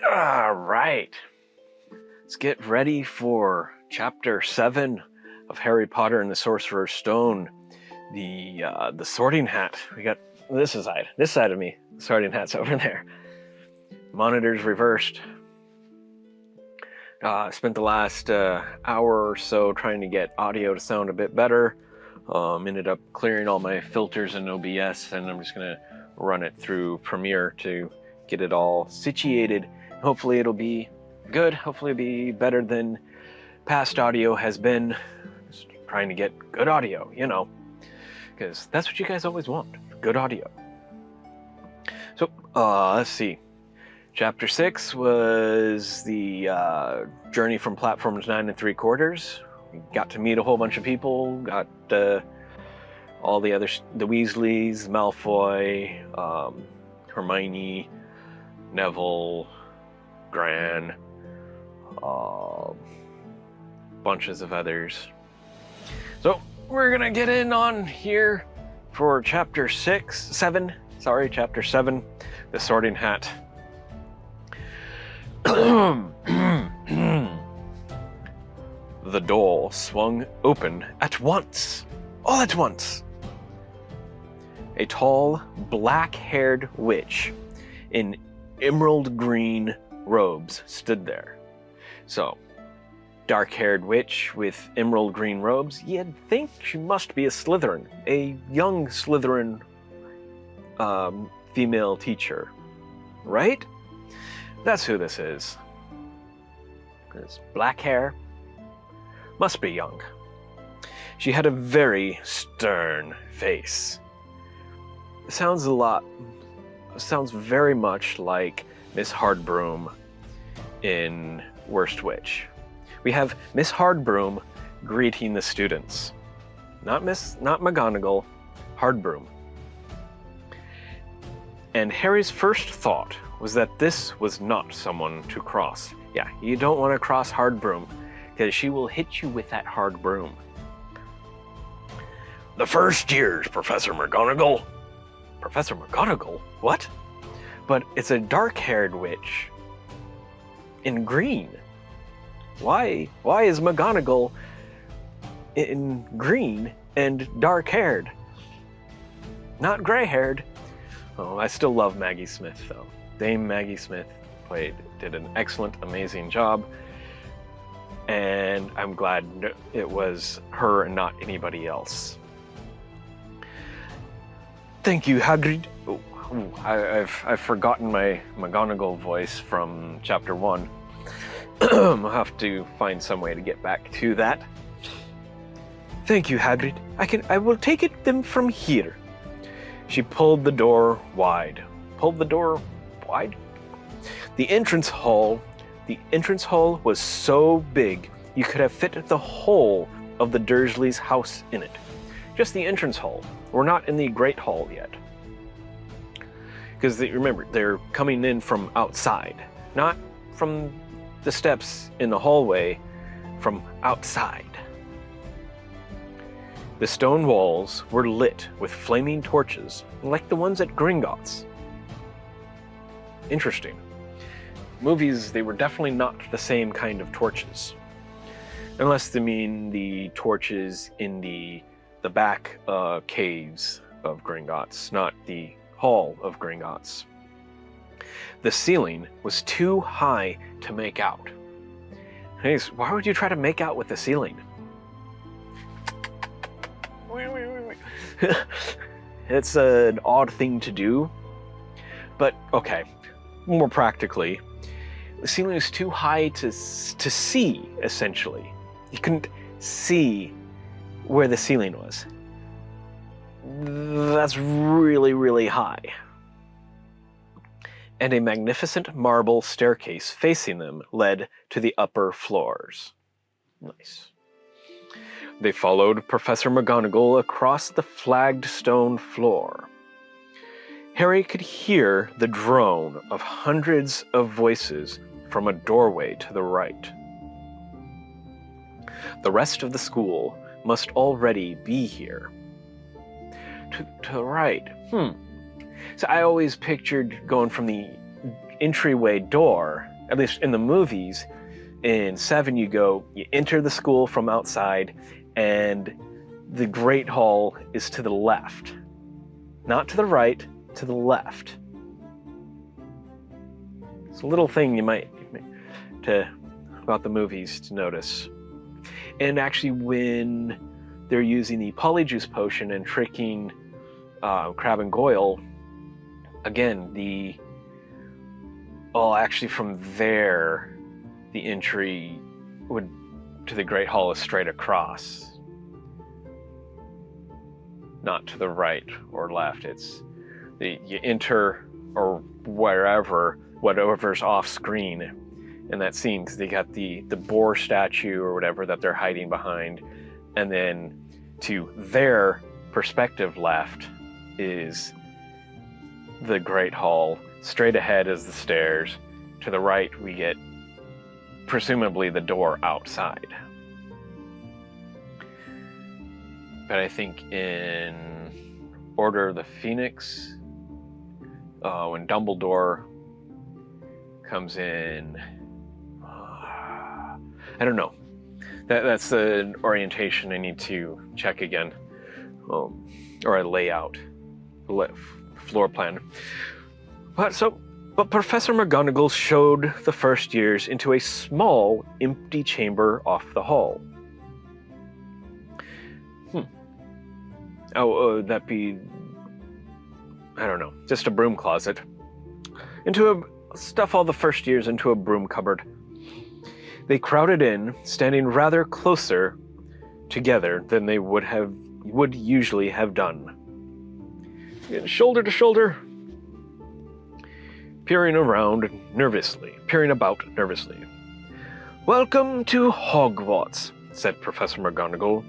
All right. Let's get ready for Chapter 7 of Harry Potter and the Sorcerer's Stone. The Sorting Hat. We got this side of me. The Sorting Hat's over there. Monitors reversed. Spent the last hour or so trying to get audio to sound a bit better. Ended up clearing all my filters in OBS, and I'm just going to run it through Premiere to get it all situated. Hopefully it'll be good. Hopefully it'll be better than past audio has been. Just trying to get good audio, you know, because that's what you guys always want, good audio. So, let's see. Chapter 6 was the journey from platforms 9 3/4. We got to meet a whole bunch of people, got all the others, the Weasleys, Malfoy, Hermione, Neville, Gran, bunches of others. So we're gonna get in on here for Chapter 7, The Sorting Hat. The door swung open at once, all at once. A tall, black-haired witch in emerald green robes stood there. So, dark-haired witch with emerald green robes, you'd think she must be a Slytherin, a young Slytherin female teacher, right? That's who this is. It's black hair, must be young. She had a very stern face. It sounds very much like Miss Hardbroom in Worst Witch. We have Miss Hardbroom greeting the students. Not McGonagall, Hardbroom. And Harry's first thought was that this was not someone to cross. Yeah, you don't want to cross Hardbroom, because she will hit you with that hard broom. The first years, Professor McGonagall. Professor McGonagall? What? But it's a dark-haired witch in green. Why is McGonagall in green and dark-haired? Not gray-haired. Oh, I still love Maggie Smith, though. Dame Maggie Smith did an excellent, amazing job. And I'm glad it was her and not anybody else. Thank you, Hagrid. I've forgotten my McGonagall voice from Chapter 1. I'll have to find some way to get back to that. Thank you, Hagrid. I will take them from here. She pulled the door wide. Pulled the door wide? The entrance hall was so big you could have fit the whole of the Dursleys' house in it. Just the entrance hall. We're not in the Great Hall yet. Because remember, they're coming in from outside, not from the steps in the hallway, from outside. The stone walls were lit with flaming torches, like the ones at Gringotts. Interesting. Movies, they were definitely not the same kind of torches. Unless they mean the torches in the back caves of Gringotts, not the hall of Gringotts. The ceiling was too high to make out. Hey, why would you try to make out with the ceiling? It's an odd thing to do, but okay, more practically, the ceiling was too high to see, essentially. You couldn't see where the ceiling was. That's really, really high. And a magnificent marble staircase facing them led to the upper floors. Nice. They followed Professor McGonagall across the flagged stone floor. Harry could hear the drone of hundreds of voices from a doorway to the right. The rest of the school must already be here. To the right. So I always pictured going from the entryway door at least in the movies, in 7 you enter the school from outside, and the Great Hall is to the left. Not to the right, to the left. It's a little thing you might about the movies to notice. And actually, when they're using the Polyjuice potion and tricking Crabbe and Goyle, again, actually from there, the entry to the Great Hall is straight across. Not to the right or left. It's you enter or whatever's off screen in that scene, because they got the boar statue or whatever that they're hiding behind, and then to their perspective left is the Great Hall. Straight ahead is the stairs. To the right we get presumably the door outside. But I think in Order of the Phoenix, when Dumbledore comes in, I don't know. That's an orientation I need to check again, or a layout, floor plan. But Professor McGonagall showed the first years into a small, empty chamber off the hall. That'd be, I don't know, just a broom closet. Stuff all the first years into a broom cupboard. They crowded in, standing rather closer together than they would usually have done. Shoulder to shoulder, peering about nervously. "Welcome to Hogwarts," said Professor McGonagall.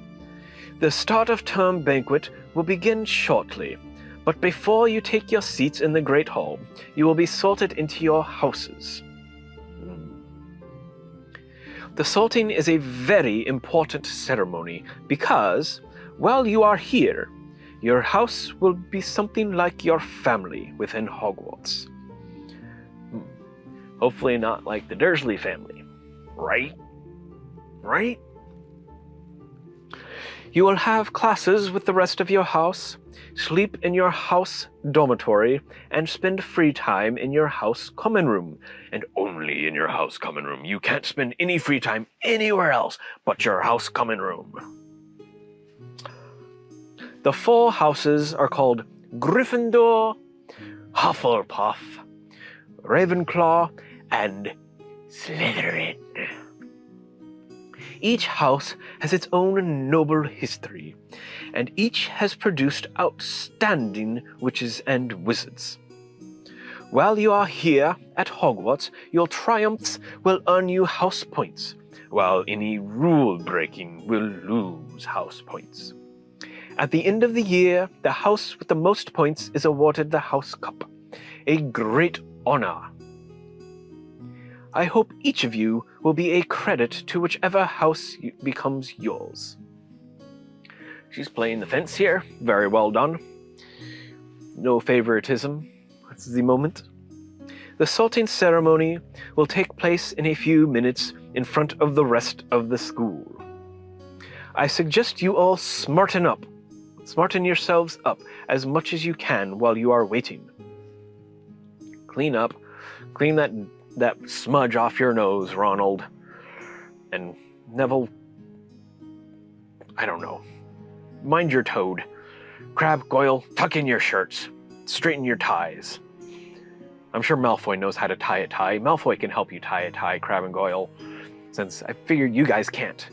"The start of term banquet will begin shortly, but before you take your seats in the Great Hall, you will be sorted into your houses. The sorting is a very important ceremony because, while you are here, your house will be something like your family within Hogwarts. Hopefully not like the Dursley family, right? Right? You will have classes with the rest of your house, sleep in your house dormitory, and spend free time in your house common room, and only in your house common room. You can't spend any free time anywhere else but your house common room. The 4 houses are called Gryffindor, Hufflepuff, Ravenclaw, and Slytherin. Each house has its own noble history, and each has produced outstanding witches and wizards. While you are here at Hogwarts, your triumphs will earn you house points, while any rule breaking will lose house points. At the end of the year, the house with the most points is awarded the House Cup, a great honor. I hope each of you will be a credit to whichever house becomes yours." She's playing the fence here. Very well done. No favoritism. That's the moment. The sorting ceremony will take place in a few minutes in front of the rest of the school. I suggest you all smarten yourselves up as much as you can while you are waiting. Clean that smudge off your nose, Ronald. And Neville, I don't know. Mind your toad. Crabbe, Goyle, tuck in your shirts. Straighten your ties. I'm sure Malfoy knows how to tie a tie. Malfoy can help you tie a tie, Crabbe and Goyle, since I figured you guys can't.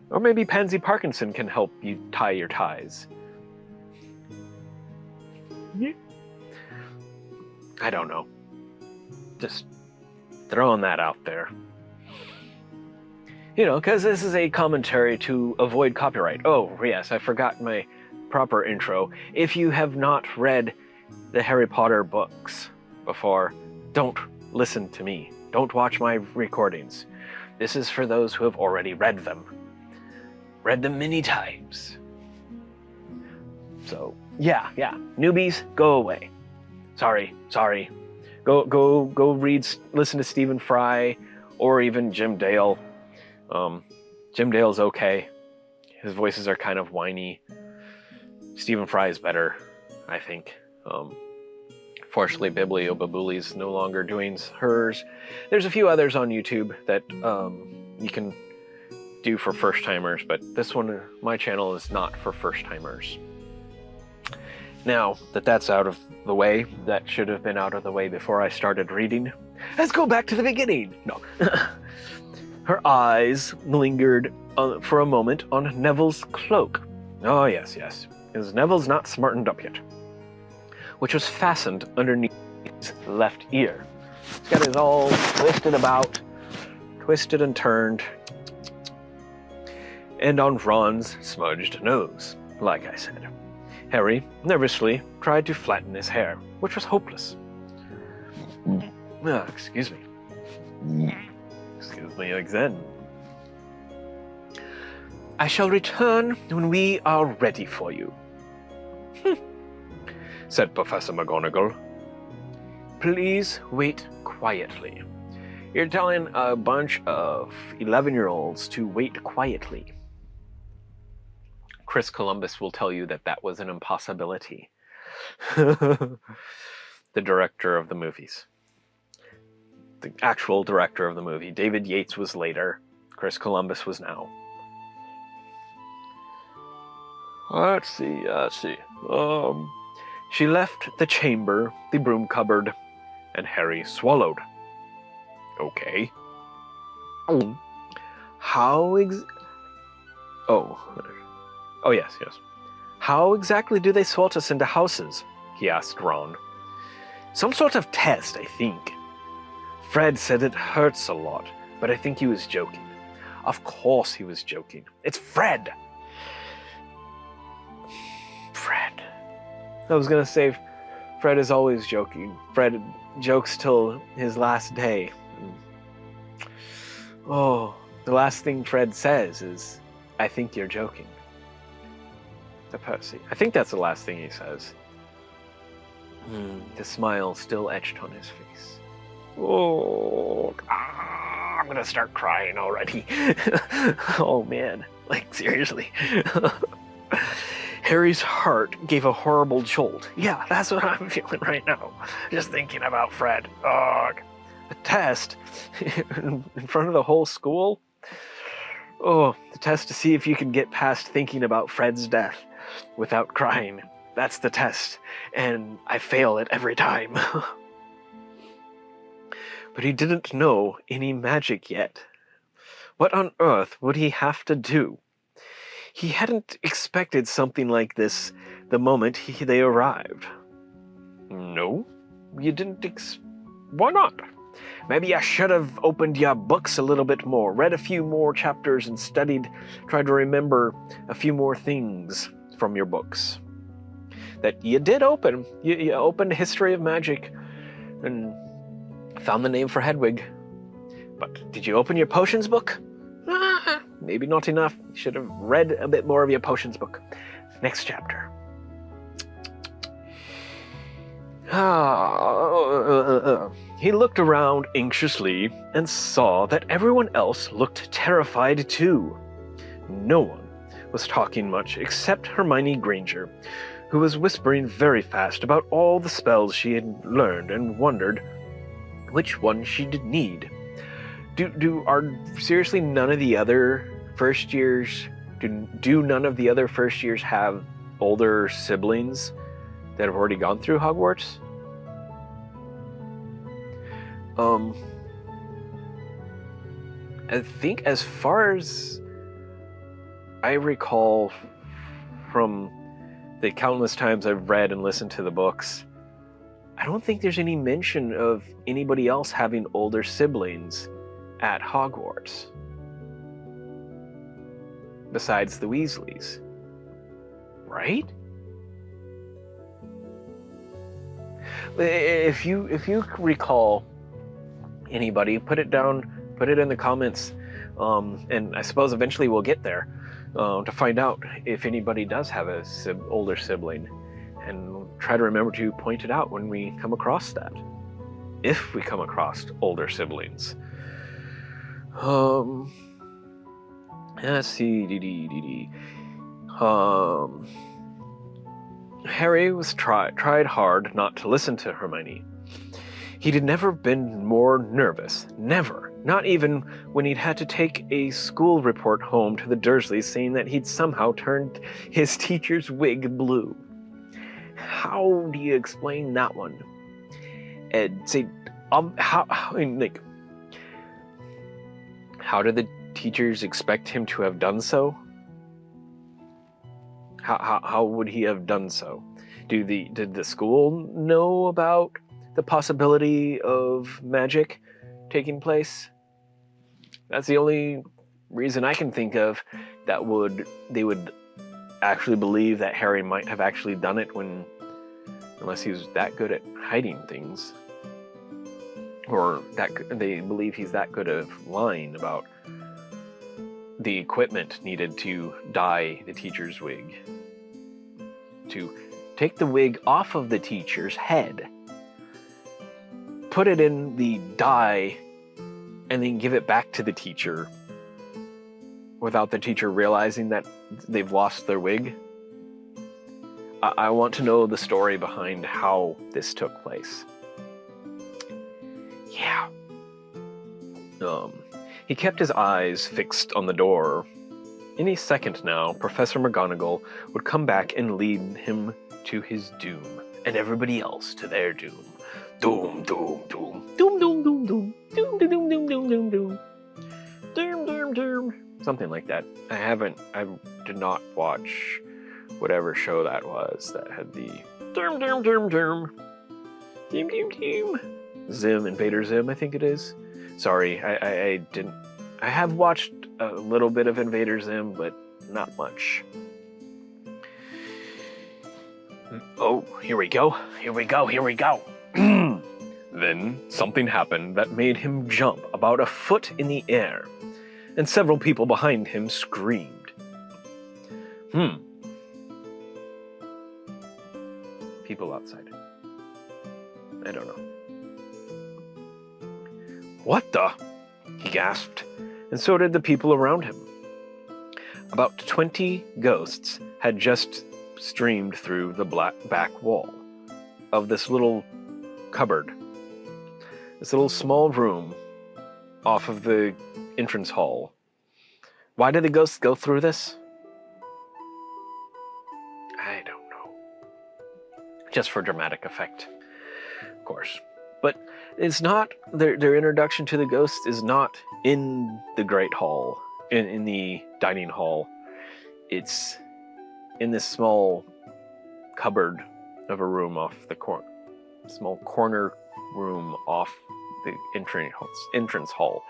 Or maybe Pansy Parkinson can help you tie your ties. I don't know. Just throwing that out there. Because this is a commentary to avoid copyright. Oh, yes, I forgot my proper intro. If you have not read the Harry Potter books before, don't listen to me. Don't watch my recordings. This is for those who have already read them. Read them many times. So, yeah. Newbies, go away. Sorry. Go read, listen to Stephen Fry, or even Jim Dale. Jim Dale's okay. His voices are kind of whiny. Stephen Fry is better, I think. Fortunately, Biblio Babuli's no longer doing hers. There's a few others on YouTube that you can do for first-timers, but this one, my channel, is not for first-timers. Now that that's out of the way, that should have been out of the way before I started reading. Let's go back to the beginning. No. Her eyes lingered for a moment on Neville's cloak. Oh, yes, because Neville's not smartened up yet, which was fastened underneath his left ear. He's got his all twisted about, twisted and turned, and on Ron's smudged nose, like I said. Harry nervously tried to flatten his hair, which was hopeless. Excuse me. Excuse me again. I shall return when we are ready for you, said Professor McGonagall. Please wait quietly. You're telling a bunch of 11-year-olds to wait quietly. Chris Columbus will tell you that that was an impossibility. The director of the movies. The actual director of the movie. David Yates was later. Chris Columbus was now. Let's see. She left the chamber, the broom cupboard, and Harry swallowed. Okay. Oh, yes. How exactly do they sort us into houses? He asked Ron. Some sort of test, I think. Fred said it hurts a lot, but I think he was joking. Of course he was joking. It's Fred! Fred. I was gonna say, Fred is always joking. Fred jokes till his last day. Oh, the last thing Fred says is, I think you're joking. To Percy. I think that's the last thing he says. The smile still etched on his face. Oh, I'm gonna start crying already. Oh man, like seriously. Harry's heart gave a horrible jolt. Yeah, that's what I'm feeling right now. Just thinking about Fred. Oh, a test in front of the whole school? Oh, the test to see if you can get past thinking about Fred's death without crying. That's the test, and I fail it every time. But he didn't know any magic yet. What on earth would he have to do? He hadn't expected something like this the moment they arrived. No, you didn't Why not? Maybe I should have opened your books a little bit more, read a few more chapters, and tried to remember a few more things from your books. That you did open. You opened History of Magic and found the name for Hedwig. But did you open your potions book? Maybe not enough. You should have read a bit more of your potions book. Next chapter. He looked around anxiously and saw that everyone else looked terrified too. No one was talking much except Hermione Granger, who was whispering very fast about all the spells she had learned and wondered which one she'd need. Seriously none of the other first years do none of the other first years have older siblings that have already gone through Hogwarts? I think as far as I recall from the countless times I've read and listened to the books, I don't think there's any mention of anybody else having older siblings at Hogwarts besides the Weasleys, right? If you recall anybody, put it in the comments, and I suppose eventually we'll get there to find out if anybody does have a older sibling, and try to remember to point it out when we come across that. if we come across older siblings. Let's see. Harry was tried hard not to listen to Hermione. He'd never been more nervous. Never. Not even when he'd had to take a school report home to the Dursleys saying that he'd somehow turned his teacher's wig blue. How do you explain that one? Ed, say, how did the teachers expect him to have done so? How would he have done so? Did the school know about the possibility of magic taking place? That's the only reason I can think of that they would actually believe that Harry might have actually done it, unless he was that good at hiding things, or that they believe he's that good at lying about the equipment needed to dye the teacher's wig, to take the wig off of the teacher's head, put it in the dye, and then give it back to the teacher without the teacher realizing that they've lost their wig. I want to know the story behind how this took place. Yeah. He kept his eyes fixed on the door. Any second now, Professor McGonagall would come back and lead him to his doom, and everybody else to their doom. Doom, doom, doom. Doom, doom, doom, doom. Doom, doom, doom, doom, doom, doom, doom. Doom, doom, doom. Something like that. I did not watch whatever show that was that had the doom, doom, doom, doom. Doom, doom, doom. Zim, Invader Zim, I think it is. Sorry, I didn't. I have watched a little bit of Invader Zim, but not much. Oh, here we go. Here we go. Here we go. Then something happened that made him jump about a foot in the air, and several people behind him screamed. People outside. I don't know. What the? He gasped, and so did the people around him. About 20 ghosts had just streamed through the back wall of this little cupboard, this little small room off of the entrance hall. Why did the ghosts go through this? I don't know. Just for dramatic effect, of course. But it's not, their introduction to the ghosts is not in the Great Hall, in the dining hall. It's in this small cupboard of a room off the small corner room off the entrance hall.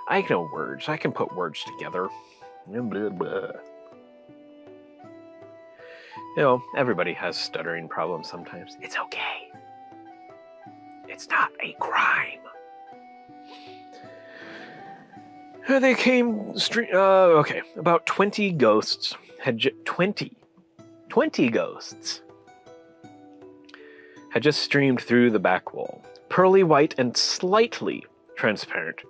I know words. I can put words together. Blah, blah. You know, everybody has stuttering problems sometimes. It's okay. It's not a crime. They came okay, about 20 ghosts had 20 ghosts had just streamed through the back wall. Pearly white and slightly transparent,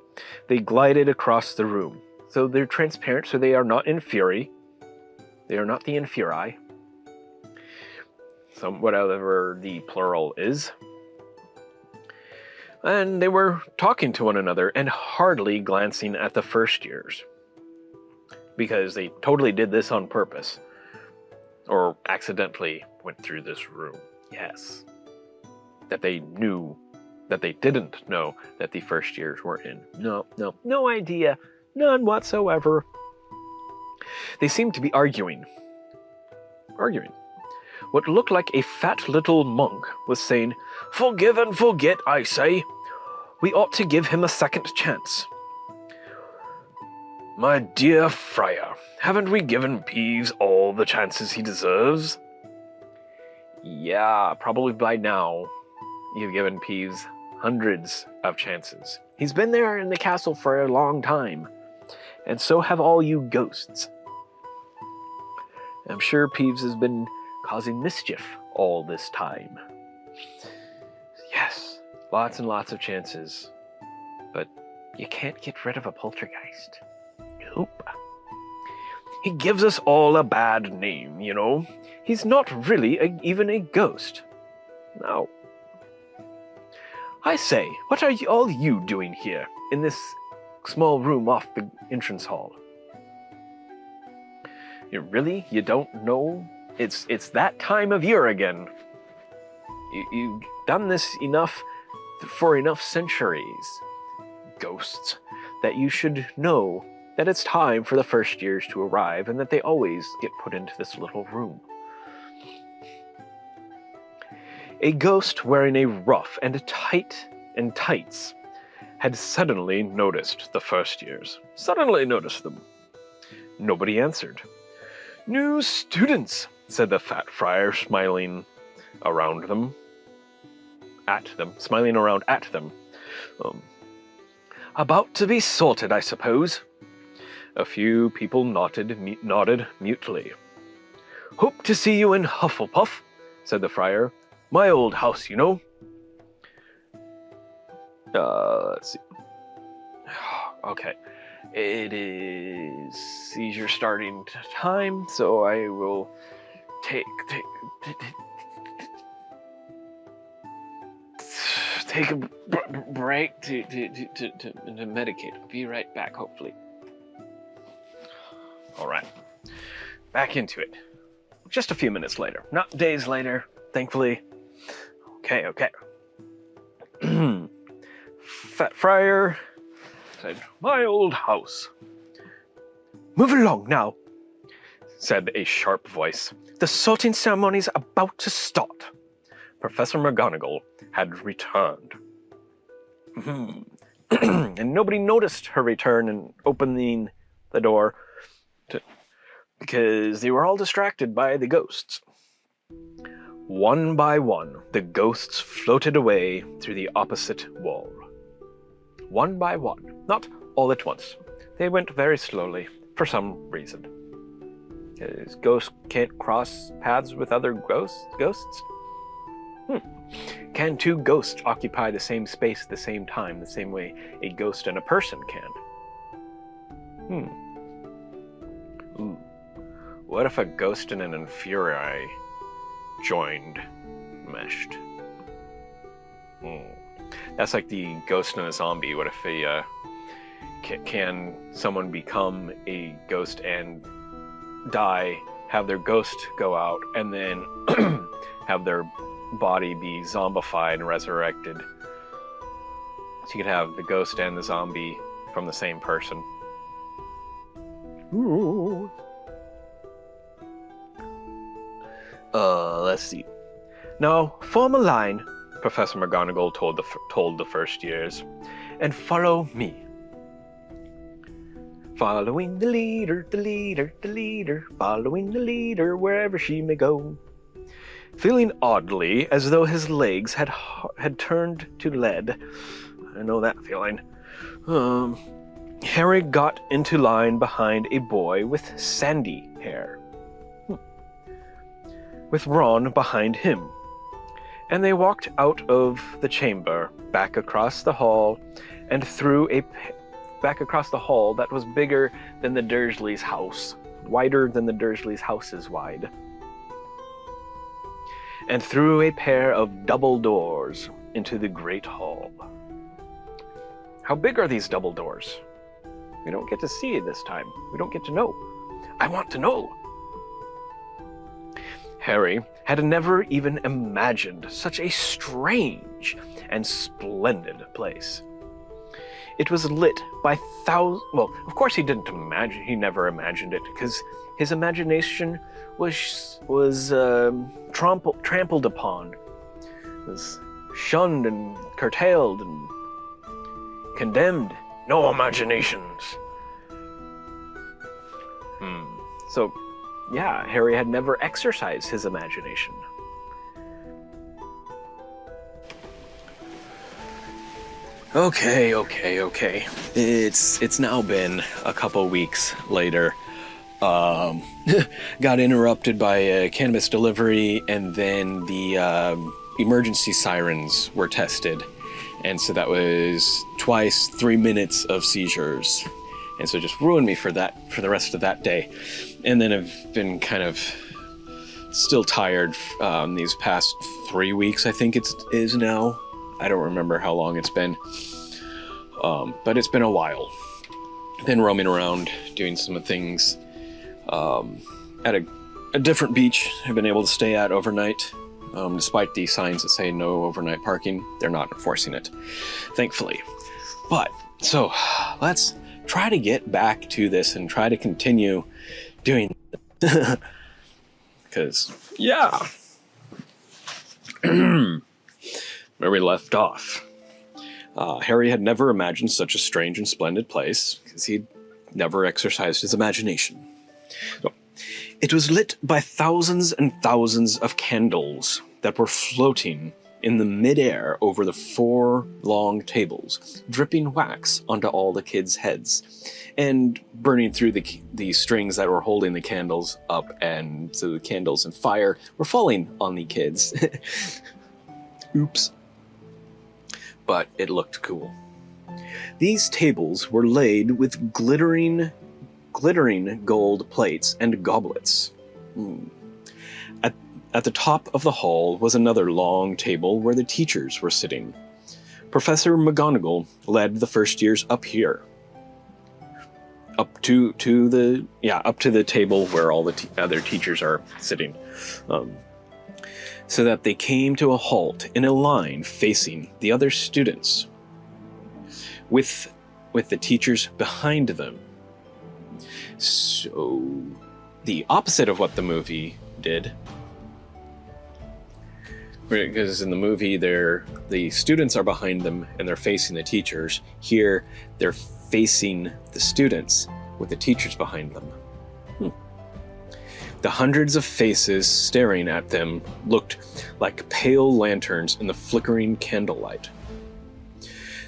they glided across the room. So they're transparent, so they are not in fury. They are not the infuri. Whatever the plural is. And they were talking to one another and hardly glancing at the first years. Because they totally did this on purpose. Or accidentally went through this room. Yes. That they didn't know that the first years were in. No idea. None whatsoever. They seemed to be arguing. What looked like a fat little monk was saying, "Forgive and forget, I say. We ought to give him a second chance." "My dear friar, haven't we given Peeves all the chances he deserves?" Yeah, probably by now you've given Peeves hundreds of chances. He's been there in the castle for a long time, and so have all you ghosts. I'm sure Peeves has been causing mischief all this time. Yes, Lots and lots of chances. But you can't get rid of a poltergeist. Nope. He gives us all a bad name, you know. He's not really even a ghost. No. I say, what are all you doing here, in this small room off the entrance hall? You don't know? It's that time of year again. You've done this for enough centuries, ghosts, that you should know that it's time for the first years to arrive and that they always get put into this little room. A ghost wearing a ruff and tights had suddenly noticed the first years. Suddenly noticed them. Nobody answered. "New students," said the fat friar, smiling around at them. About to be sorted, I suppose. A few people nodded mutely. "Hope to see you in Hufflepuff," said the friar. "My old house, you know." Let's see. Okay. It is seizure starting time, so I will take a break to medicate. I'll be right back, hopefully. All right, back into it. Just a few minutes later, not days later, thankfully. Okay. Fat friar said, "My old house." "Move along now," said a sharp voice. "The sorting ceremony's about to start." Professor McGonagall had returned. And nobody noticed her return and opening the door because they were all distracted by the ghosts. One by one, the ghosts floated away through the opposite wall. One by one, not all at once. They went very slowly, for some reason. Ghosts can't cross paths with other ghosts? Can two ghosts occupy the same space at the same time, the same way a ghost and a person can? What if a ghost and an inferi meshed? That's like the ghost and a zombie. What if can someone become a ghost and die, have their ghost go out, and then have their body be zombified and resurrected? So you could have the ghost and the zombie from the same person. Ooh. Let's see. Now, form a line, Professor McGonagall told the first years, and follow me. Following the leader, following the leader, wherever she may go. Feeling oddly as though his legs had turned to lead. I know that feeling. Harry got into line behind a boy with sandy hair, with Ron behind him, and they walked out of the chamber, back across the hall, and back across the hall that was bigger than the Dursleys' house, wider than the Dursleys' house is wide, and through a pair of double doors into the great hall. How big are these double doors? We don't get to see this time. We don't get to know. I want to know. Harry had never even imagined such a strange and splendid place. It was lit by thousands. Well, of course he never imagined it, because his imagination was trampled upon, was shunned and curtailed and condemned. No imaginations. So, yeah, Harry had never exercised his imagination. Okay. It's now been a couple weeks later. Got interrupted by a cannabis delivery, and then the emergency sirens were tested. And so that was twice 3 minutes of seizures. And so just ruined me for the rest of that day. And then I've been kind of still tired these past 3 weeks, I think it is now. I don't remember how long it's been. But it's been a while. Been roaming around, doing some things at a different beach I've been able to stay at overnight. Despite the signs that say no overnight parking, they're not enforcing it, thankfully. But, so, let's try to get back to this and try to continue doing it. Because, yeah. Where we left off. Harry had never imagined such a strange and splendid place, because he'd never exercised his imagination. So, it was lit by thousands and thousands of candles that were floating in the midair over the 4 long tables, dripping wax onto all the kids' heads, and burning through the strings that were holding the candles up, and so the candles and fire were falling on the kids. Oops. But it looked cool. These tables were laid with glittering gold plates and goblets. At the top of the hall was another long table where the teachers were sitting. Professor McGonagall led the first years up here. Up to the table where all the other teachers are sitting. So that they came to a halt in a line facing the other students, with the teachers behind them. So, the opposite of what the movie did. Because in the movie, the students are behind them and they're facing the teachers. Here, they're facing the students with the teachers behind them. The hundreds of faces staring at them looked like pale lanterns in the flickering candlelight.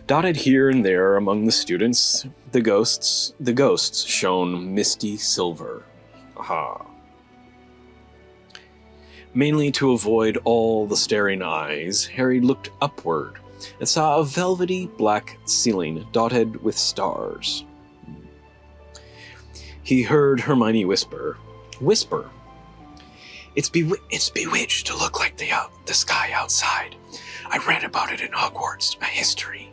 Dotted here and there among the students, the ghosts shone misty silver. Aha. Mainly to avoid all the staring eyes, Harry looked upward and saw a velvety black ceiling dotted with stars. He heard Hermione whisper. It's bewitched to look like the sky outside. I read about it in Hogwarts, a history.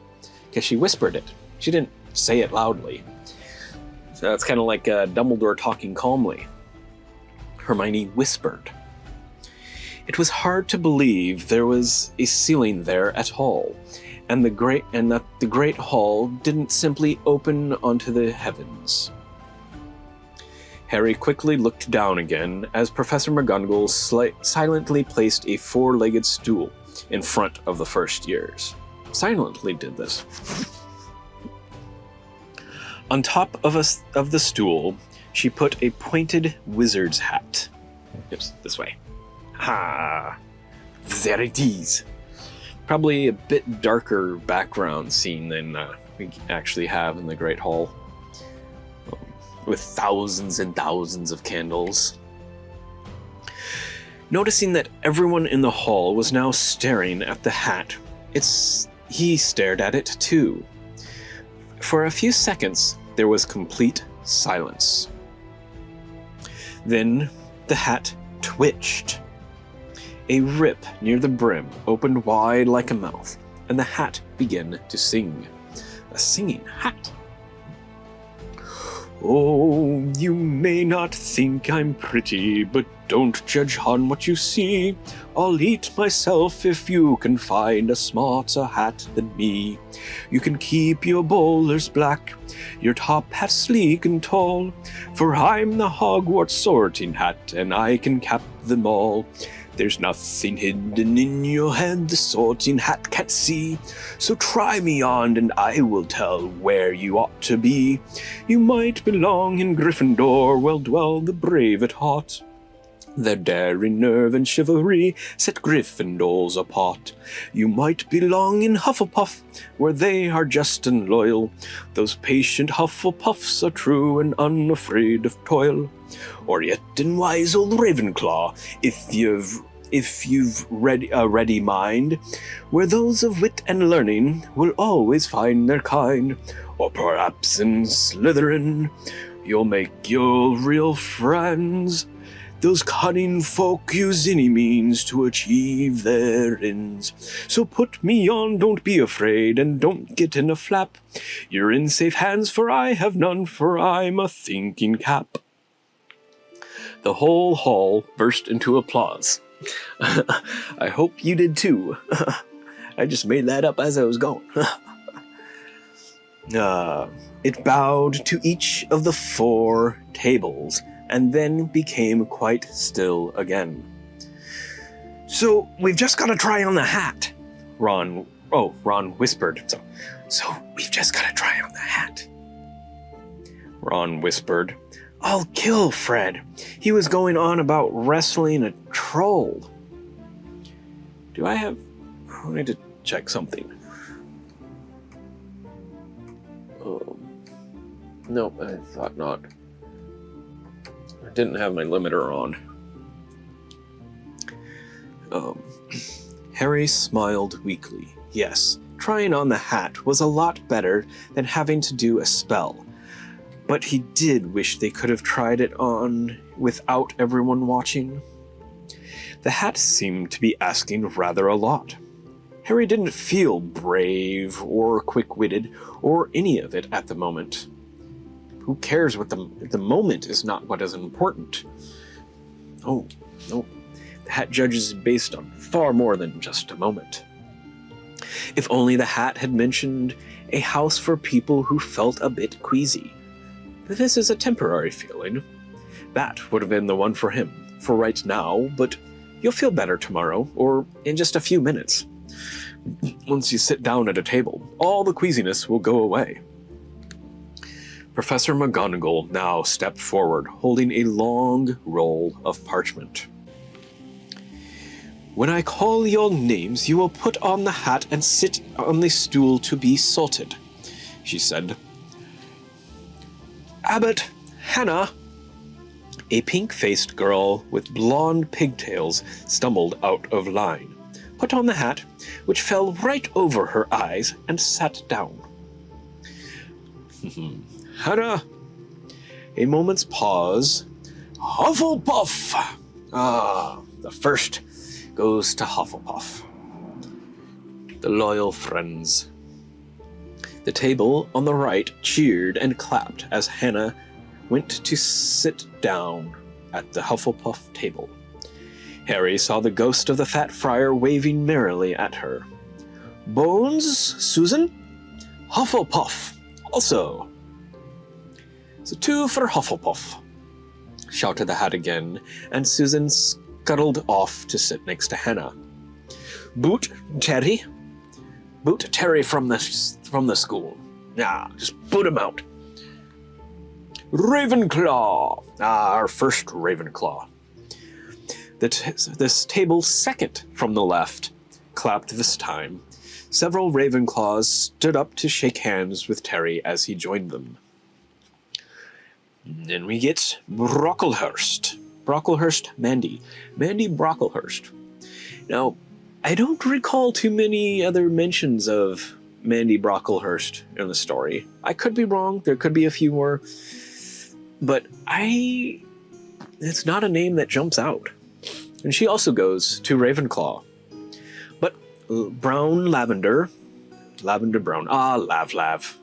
Because she whispered it. She didn't say it loudly. So it's kind of like Dumbledore talking calmly. Hermione whispered. It was hard to believe there was a ceiling there at all, and that the great hall didn't simply open onto the heavens. Harry quickly looked down again as Professor McGonagall silently placed a 4-legged stool in front of the first years. Silently did this. On top of the stool, she put a pointed wizard's hat. Yes, this way. Ha! There it is. Probably a bit darker background scene than we actually have in the Great Hall. With thousands and thousands of candles. Noticing that everyone in the hall was now staring at the hat, he stared at it too. For a few seconds, there was complete silence. Then the hat twitched. A rip near the brim opened wide like a mouth, and the hat began to sing. A singing hat. Oh, you may not think I'm pretty, but don't judge on what you see. I'll eat myself if you can find a smarter hat than me. You can keep your bowlers black, your top hat sleek and tall, for I'm the Hogwarts sorting hat, and I can cap them all. There's nothing hidden in your head the sorting hat can't see. So try me on and I will tell where you ought to be. You might belong in Gryffindor, where dwell the brave at heart. Their daring nerve and chivalry set Gryffindors apart. You might belong in Hufflepuff, where they are just and loyal. Those patient Hufflepuffs are true and unafraid of toil. Or yet in wise old Ravenclaw, if you've if you've read a ready mind, where those of wit and learning will always find their kind, or perhaps in Slytherin you'll make your real friends. Those cunning folk use any means to achieve their ends. So put me on, don't be afraid, and don't get in a flap. You're in safe hands, for I have none, for I'm a thinking cap. The whole hall burst into applause. I hope you did too. I just made that up as I was going. It bowed to each of the 4 tables, and then became quite still again. So, we've just got to try on the hat, Ron whispered. So we've just got to try on the hat. Ron whispered. I'll kill Fred. He was going on about wrestling a troll. I need to check something. No, I thought not. I didn't have my limiter on. Harry smiled weakly. Yes, trying on the hat was a lot better than having to do a spell. But he did wish they could have tried it on without everyone watching. The hat seemed to be asking rather a lot. Harry didn't feel brave or quick-witted or any of it at the moment. Who cares what the moment is not what is important. Oh, no. The hat judges based on far more than just a moment. If only the hat had mentioned a house for people who felt a bit queasy. This is a temporary feeling. That would have been the one for him, for right now, but you'll feel better tomorrow, or in just a few minutes. Once you sit down at a table, all the queasiness will go away. Professor McGonagall now stepped forward, holding a long roll of parchment. When I call your names, you will put on the hat and sit on the stool to be salted, she said. Abbott, Hannah. A pink-faced girl with blonde pigtails stumbled out of line, put on the hat, which fell right over her eyes, and sat down. Hannah. A moment's pause. Hufflepuff! The first goes to Hufflepuff. The loyal friends. The table on the right cheered and clapped as Hannah went to sit down at the Hufflepuff table. Harry saw the ghost of the fat friar waving merrily at her. Bones, Susan? Hufflepuff, also. So 2 for Hufflepuff, shouted the hat again, and Susan scuttled off to sit next to Hannah. Boot Terry from the school. Just boot him out. Ravenclaw, our first Ravenclaw. This table second from the left clapped this time. Several Ravenclaws stood up to shake hands with Terry as he joined them. Then we get Brocklehurst. Mandy Brocklehurst. Now, I don't recall too many other mentions of Mandy Brocklehurst in the story. I could be wrong. There could be a few more. But it's not a name that jumps out. And she also goes to Ravenclaw. But Brown Lavender Brown. Lav.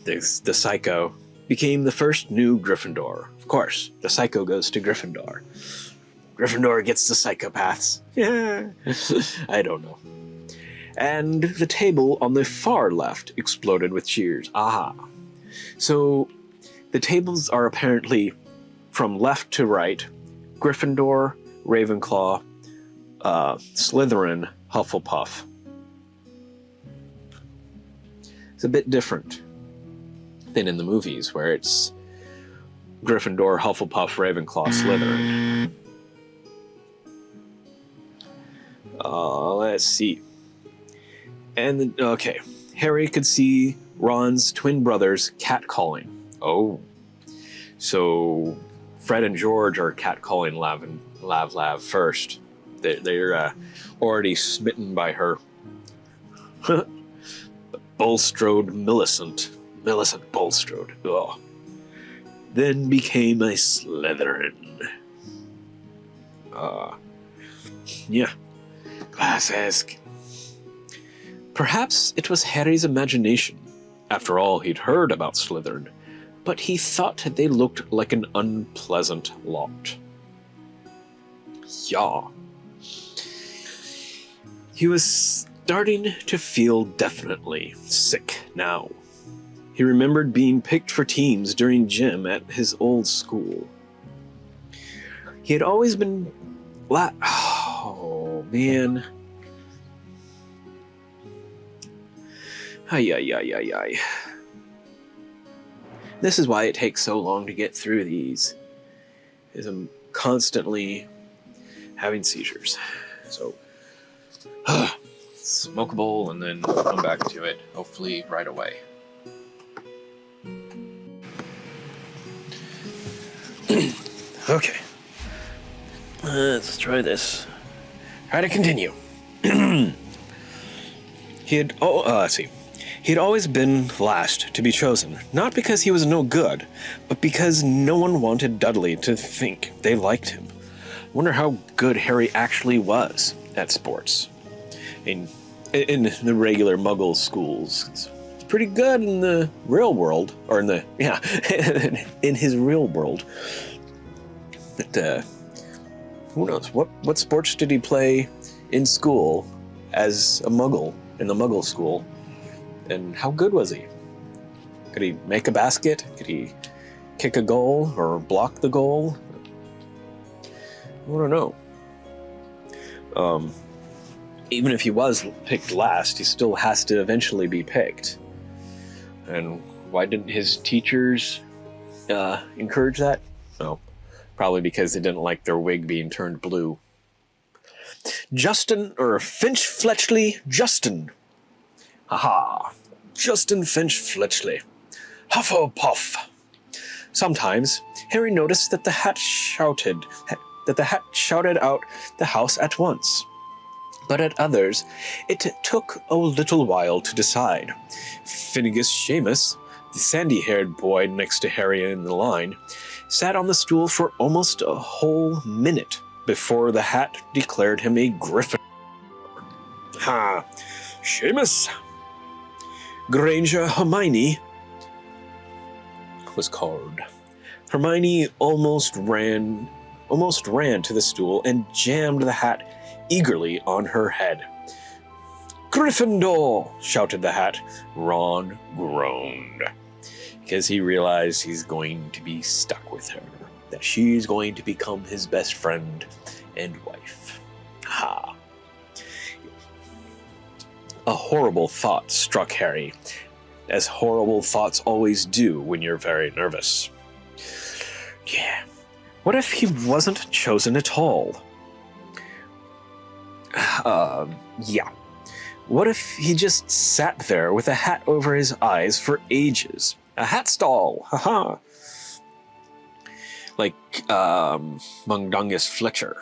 The Psycho became the first new Gryffindor. Of course, the Psycho goes to Gryffindor. Gryffindor gets the psychopaths. Yeah. I don't know. And the table on the far left exploded with cheers. Aha. So the tables are apparently from left to right. Gryffindor, Ravenclaw, Slytherin, Hufflepuff. It's a bit different than in the movies, where it's Gryffindor, Hufflepuff, Ravenclaw, Slytherin. Let's see. And, okay. Harry could see Ron's twin brothers catcalling. Oh. So, Fred and George are catcalling Lav first. They're already smitten by her. Bulstrode Millicent Bulstrode. Oh. Then became a Slytherin. Yeah. Glasses. Perhaps it was Harry's imagination. After all, he'd heard about Slytherin, but he thought they looked like an unpleasant lot. Yeah. He was starting to feel definitely sick now. He remembered being picked for teams during gym at his old school. He had always been... Oh, man. Ay. This is why it takes so long to get through these. Is I'm constantly having seizures. So, smoke a bowl and then come back to it, hopefully right away. Okay. Let's try this. Try to continue. Let's see. He had always been last to be chosen, not because he was no good, but because no one wanted Dudley to think they liked him. Wonder how good Harry actually was at sports. In the regular Muggle schools, it's pretty good in the real world, or in his real world. But who knows? What sports did he play in school as a Muggle in the Muggle school? And how good was he? Could he make a basket? Could he kick a goal or block the goal? I don't know. Even if he was picked last, he still has to eventually be picked. And why didn't his teachers encourage that? No, probably because they didn't like their wig being turned blue. Finch Fletchley Justin. Haha. Justin Finch Fletchley. Hufflepuff. Sometimes Harry noticed that the hat shouted out the house at once. But at others, it took a little while to decide. Finnegas Seamus, the sandy-haired boy next to Harry in the line, sat on the stool for almost a whole minute before the hat declared him a Gryffindor. Ha! Seamus! Granger Hermione was called. Hermione almost ran to the stool and jammed the hat eagerly on her head. Gryffindor! Shouted the hat. Ron groaned, because he realized he's going to be stuck with her, that she's going to become his best friend and wife. Ha! A horrible thought struck Harry, as horrible thoughts always do when you're very nervous. Yeah, what if he wasn't chosen at all? Yeah. What if he just sat there with a hat over his eyes for ages? A hat stall! Haha! Like, Mundungus Fletcher.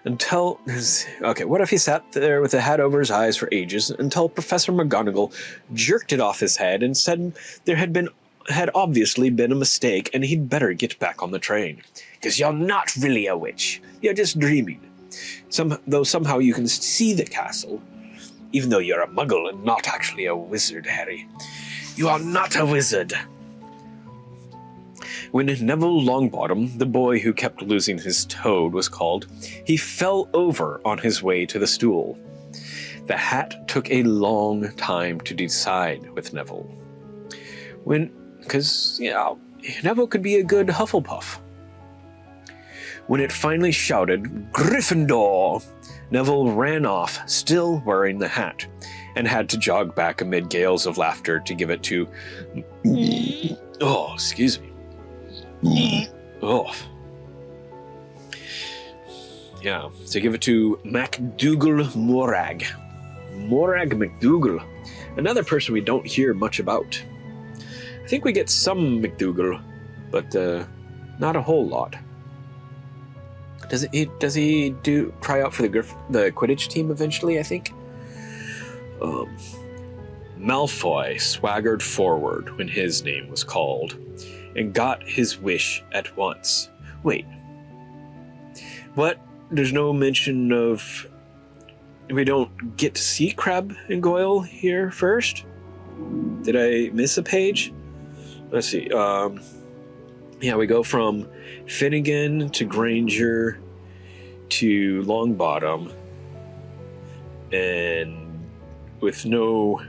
What if he sat there with a hat over his eyes for ages until Professor McGonagall jerked it off his head and said there had obviously been a mistake and he'd better get back on the train. 'Cause you're not really a witch. You're just dreaming. Though somehow you can see the castle, even though you're a muggle and not actually a wizard, Harry. You are not a wizard. When Neville Longbottom, the boy who kept losing his toad, was called, he fell over on his way to the stool. The hat took a long time to decide with Neville. Because Neville could be a good Hufflepuff. When it finally shouted, Gryffindor, Neville ran off, still wearing the hat, and had to jog back amid gales of laughter to give it to... Oh, excuse me. Oh. Yeah, to give it to MacDougall Morag. Morag McDougall. Another person we don't hear much about. I think we get some McDougall but not a whole lot. Does he try out for the Quidditch team eventually, I think? Malfoy swaggered forward when his name was called and got his wish at once. Wait. What? There's no mention of... We don't get to see Crabbe and Goyle here first? Did I miss a page? Let's see. Yeah, we go from Finnegan to Granger to Longbottom, and with no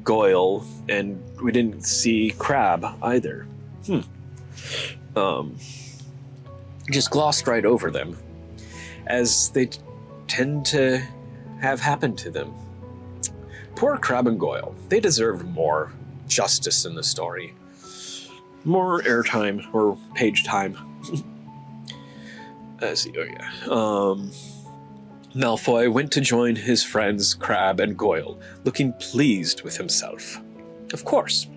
Goyle, and we didn't see Crabbe either. Just glossed right over them, as they tend to have happened to them. Poor Crabbe and Goyle. They deserved more justice in the story. More airtime, or page time. Let's see, Malfoy went to join his friends Crabbe and Goyle, looking pleased with himself. Of course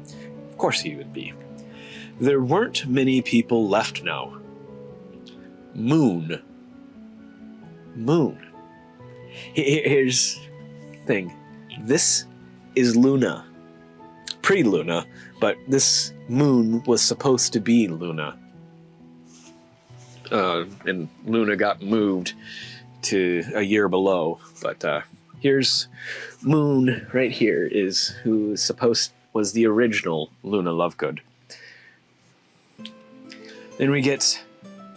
he would be. There weren't many people left now. Moon. Here's the thing. This is Luna. Pre-Luna, but this moon was supposed to be Luna. And Luna got moved to a year below. But here's Moon right here, is who was the original Luna Lovegood. Then we get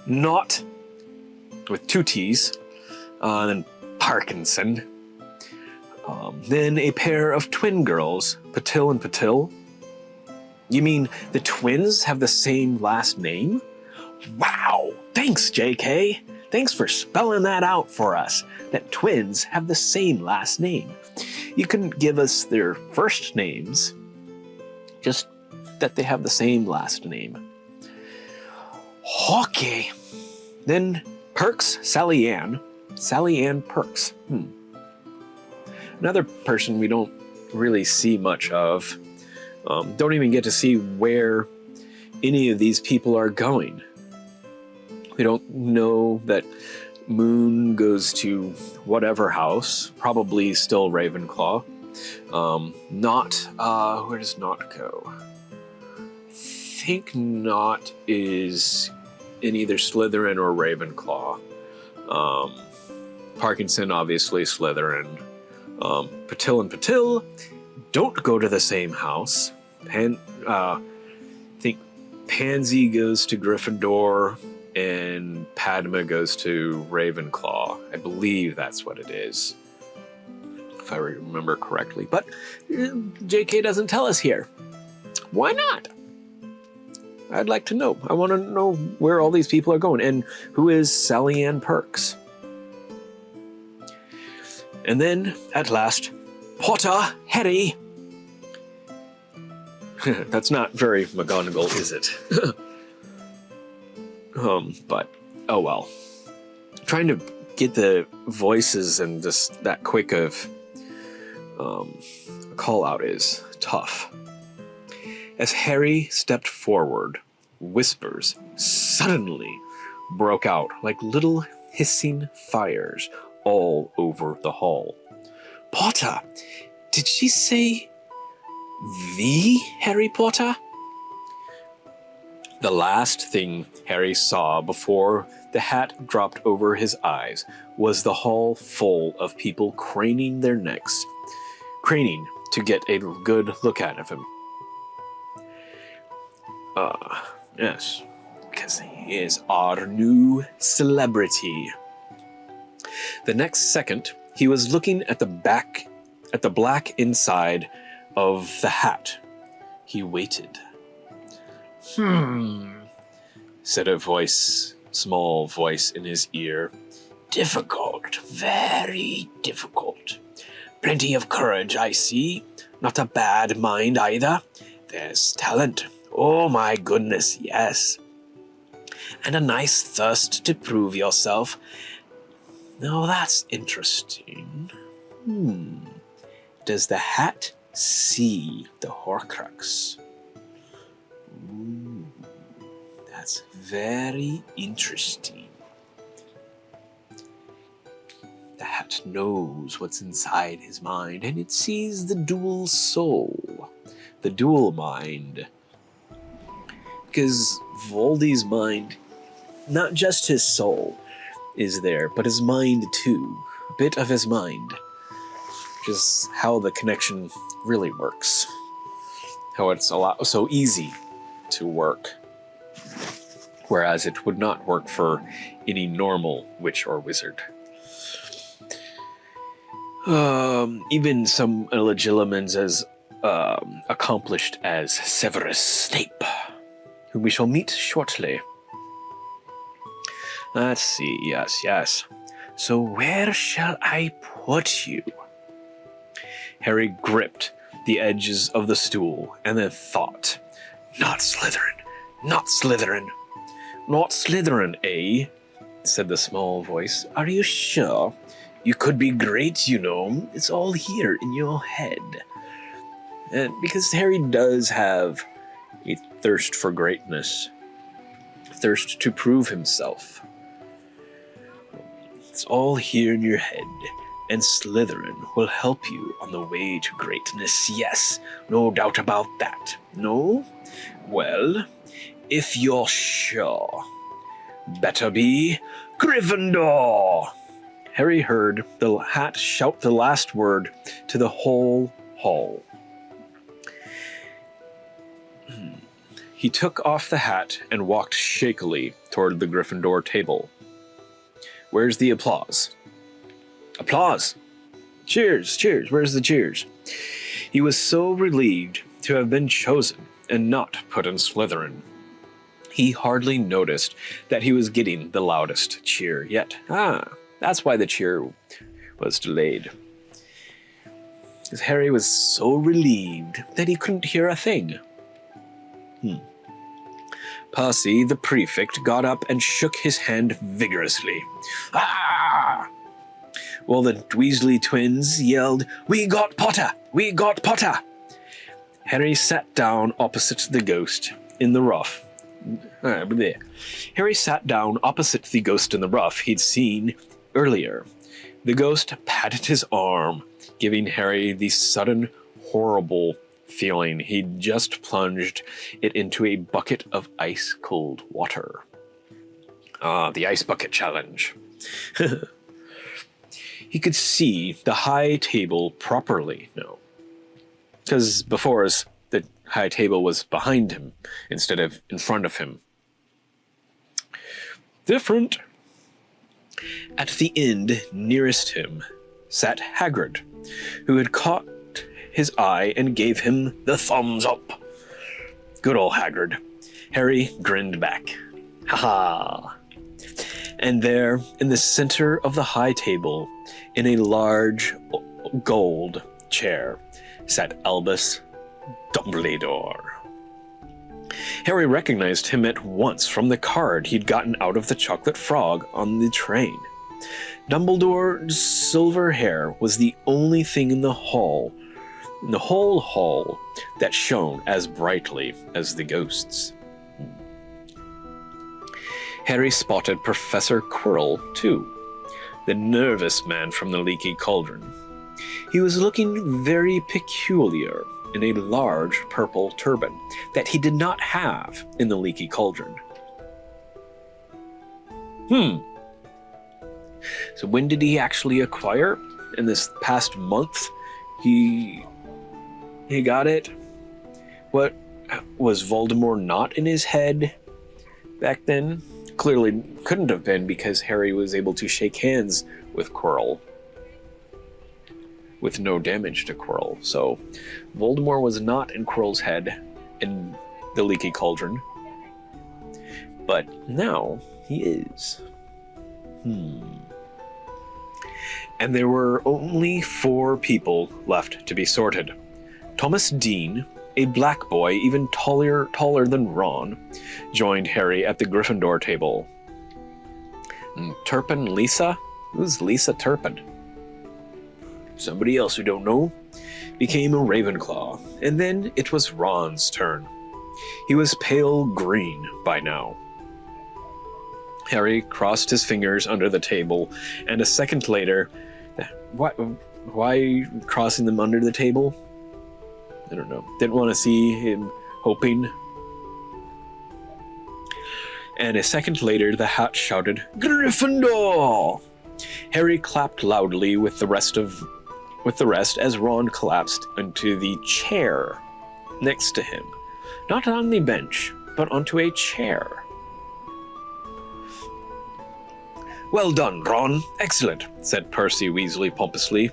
Not with 2 T's, then Parkinson. Then a pair of twin girls, Patil and Patil. You mean the twins have the same last name? Wow! Thanks, JK! Thanks for spelling that out for us, that twins have the same last name. You couldn't give us their first names, just that they have the same last name. Okay. Then Perks, Sally Ann Perks. Another person we don't really see much of. Don't even get to see where any of these people are going. We don't know that Moon goes to whatever house, probably still Ravenclaw. Where does Not go? I think Not is in either Slytherin or Ravenclaw. Parkinson, obviously Slytherin. Patil and Patil don't go to the same house. I think Pansy goes to Gryffindor and Padma goes to Ravenclaw. I believe that's what it is, if I remember correctly. But JK doesn't tell us here. Why not? I'd like to know. I want to know where all these people are going. And who is Sally Ann Perks? And then, at last, Potter, Harry. That's not very McGonagall, is it? But, oh well. Trying to get the voices and just that quick of a call out is tough. As Harry stepped forward, whispers suddenly broke out like little hissing fires all over the hall. Potter! Did she say the Harry Potter? The last thing Harry saw before the hat dropped over his eyes was the hall full of people craning their necks, craning to get a good look at him. Yes, because he is our new celebrity. The next second, he was looking at the black inside of the hat. He waited. Said a small voice in his ear. Difficult, very difficult. Plenty of courage, I see. Not a bad mind either. There's talent. Oh my goodness, yes. And a nice thirst to prove yourself. Now that's interesting. Does the hat see the Horcrux? That's very interesting. The hat knows what's inside his mind, and it sees the dual soul, the dual mind. Because Voldy's mind, not just his soul is there, but his mind too. A bit of his mind. Which is how the connection really works. How it's so easy to work. Whereas it would not work for any normal witch or wizard. Even some legilimens as accomplished as Severus Snape, whom we shall meet shortly. Let's see, yes. So where shall I put you? Harry gripped the edges of the stool and then thought, Not Slytherin, not Slytherin. Not Slytherin, eh? Said the small voice. Are you sure? You could be great, you know. It's all here in your head. And because Harry does have a thirst for greatness, thirst to prove himself. It's all here in your head, and Slytherin will help you on the way to greatness. Yes, no doubt about that. No? Well, if you're sure, better be Gryffindor. Harry heard the hat shout the last word to the whole hall. He took off the hat and walked shakily toward the Gryffindor table. Where's the applause? Applause! Cheers, cheers, where's the cheers? He was so relieved to have been chosen and not put in Slytherin. He hardly noticed that he was getting the loudest cheer yet. That's why the cheer was delayed. Because Harry was so relieved that he couldn't hear a thing. Percy, the prefect, got up and shook his hand vigorously. Ah! While the Weasley twins yelled, We got Potter! We got Potter! Harry sat down opposite the ghost in the rough. Harry sat down opposite the ghost in the rough he'd seen earlier. The ghost patted his arm, giving Harry the sudden, horrible feeling he'd just plunged it into a bucket of ice-cold water. The ice bucket challenge. He could see the high table properly now. Because before, the high table was behind him instead of in front of him. Different. At the end nearest him sat Hagrid, who had caught his eye and gave him the thumbs up. Good old Hagrid. Harry grinned back. Ha ha! And there, in the center of the high table, in a large gold chair, sat Albus Dumbledore. Harry recognized him at once from the card he'd gotten out of the chocolate frog on the train. Dumbledore's silver hair was the only thing in the whole hall that shone as brightly as the ghost's. Harry spotted Professor Quirrell, too, the nervous man from the Leaky Cauldron. He was looking very peculiar in a large purple turban that he did not have in the Leaky Cauldron. So when did he actually acquire? In this past month, he got it? What, was Voldemort not in his head back then? Clearly couldn't have been, because Harry was able to shake hands with Quirrell with no damage to Quirrell. So Voldemort was not in Quirrell's head in the Leaky Cauldron. But now he is. And there were only 4 people left to be sorted. Thomas Dean, a black boy even taller than Ron, joined Harry at the Gryffindor table. Turpin Lisa? Who's Lisa Turpin? Somebody else who don't know, became a Ravenclaw, and then it was Ron's turn. He was pale green by now, Harry crossed his fingers under the table, and a second later... Why crossing them under the table? I don't know. Didn't want to see him hoping. And a second later, the hat shouted, "Gryffindor!" Harry clapped loudly with the rest as Ron collapsed into the chair next to him. Not on the bench, but onto a chair. "Well done, Ron. Excellent," said Percy Weasley pompously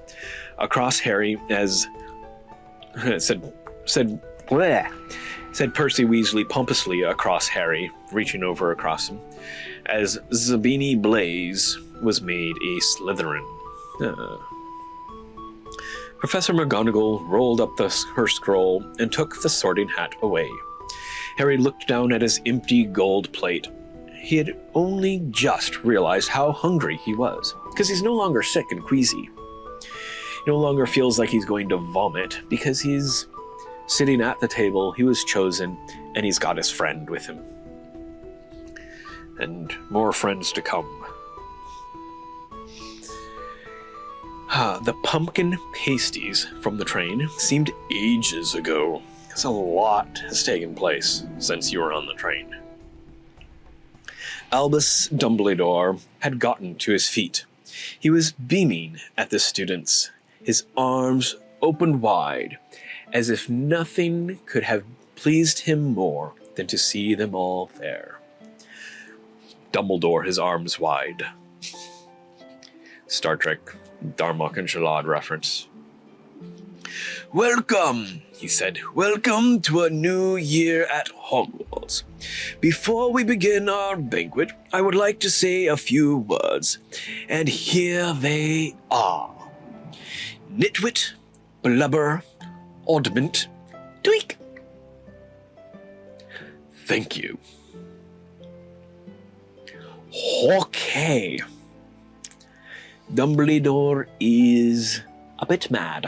across Harry as said Percy Weasley pompously across Harry, reaching over across him, as Zabini Blaze was made a Slytherin. Professor McGonagall rolled up her scroll and took the sorting hat away. Harry looked down at his empty gold plate. He had only just realized how hungry he was, because he's no longer sick and queasy. He no longer feels like he's going to vomit, because he's sitting at the table, he was chosen, and he's got his friend with him. And more friends to come. The pumpkin pasties from the train seemed ages ago, because a lot has taken place since you were on the train. Albus Dumbledore had gotten to his feet. He was beaming at the students, his arms opened wide, as if nothing could have pleased him more than to see them all there. Dumbledore, his arms wide. Star Trek, Darmok and Shalad reference. "Welcome," he said. "Welcome to a new year at Hogwarts. Before we begin our banquet, I would like to say a few words. And here they are. Nitwit, blubber, oddment, tweak." "Thank you." "Okay. Dumbledore is a bit mad."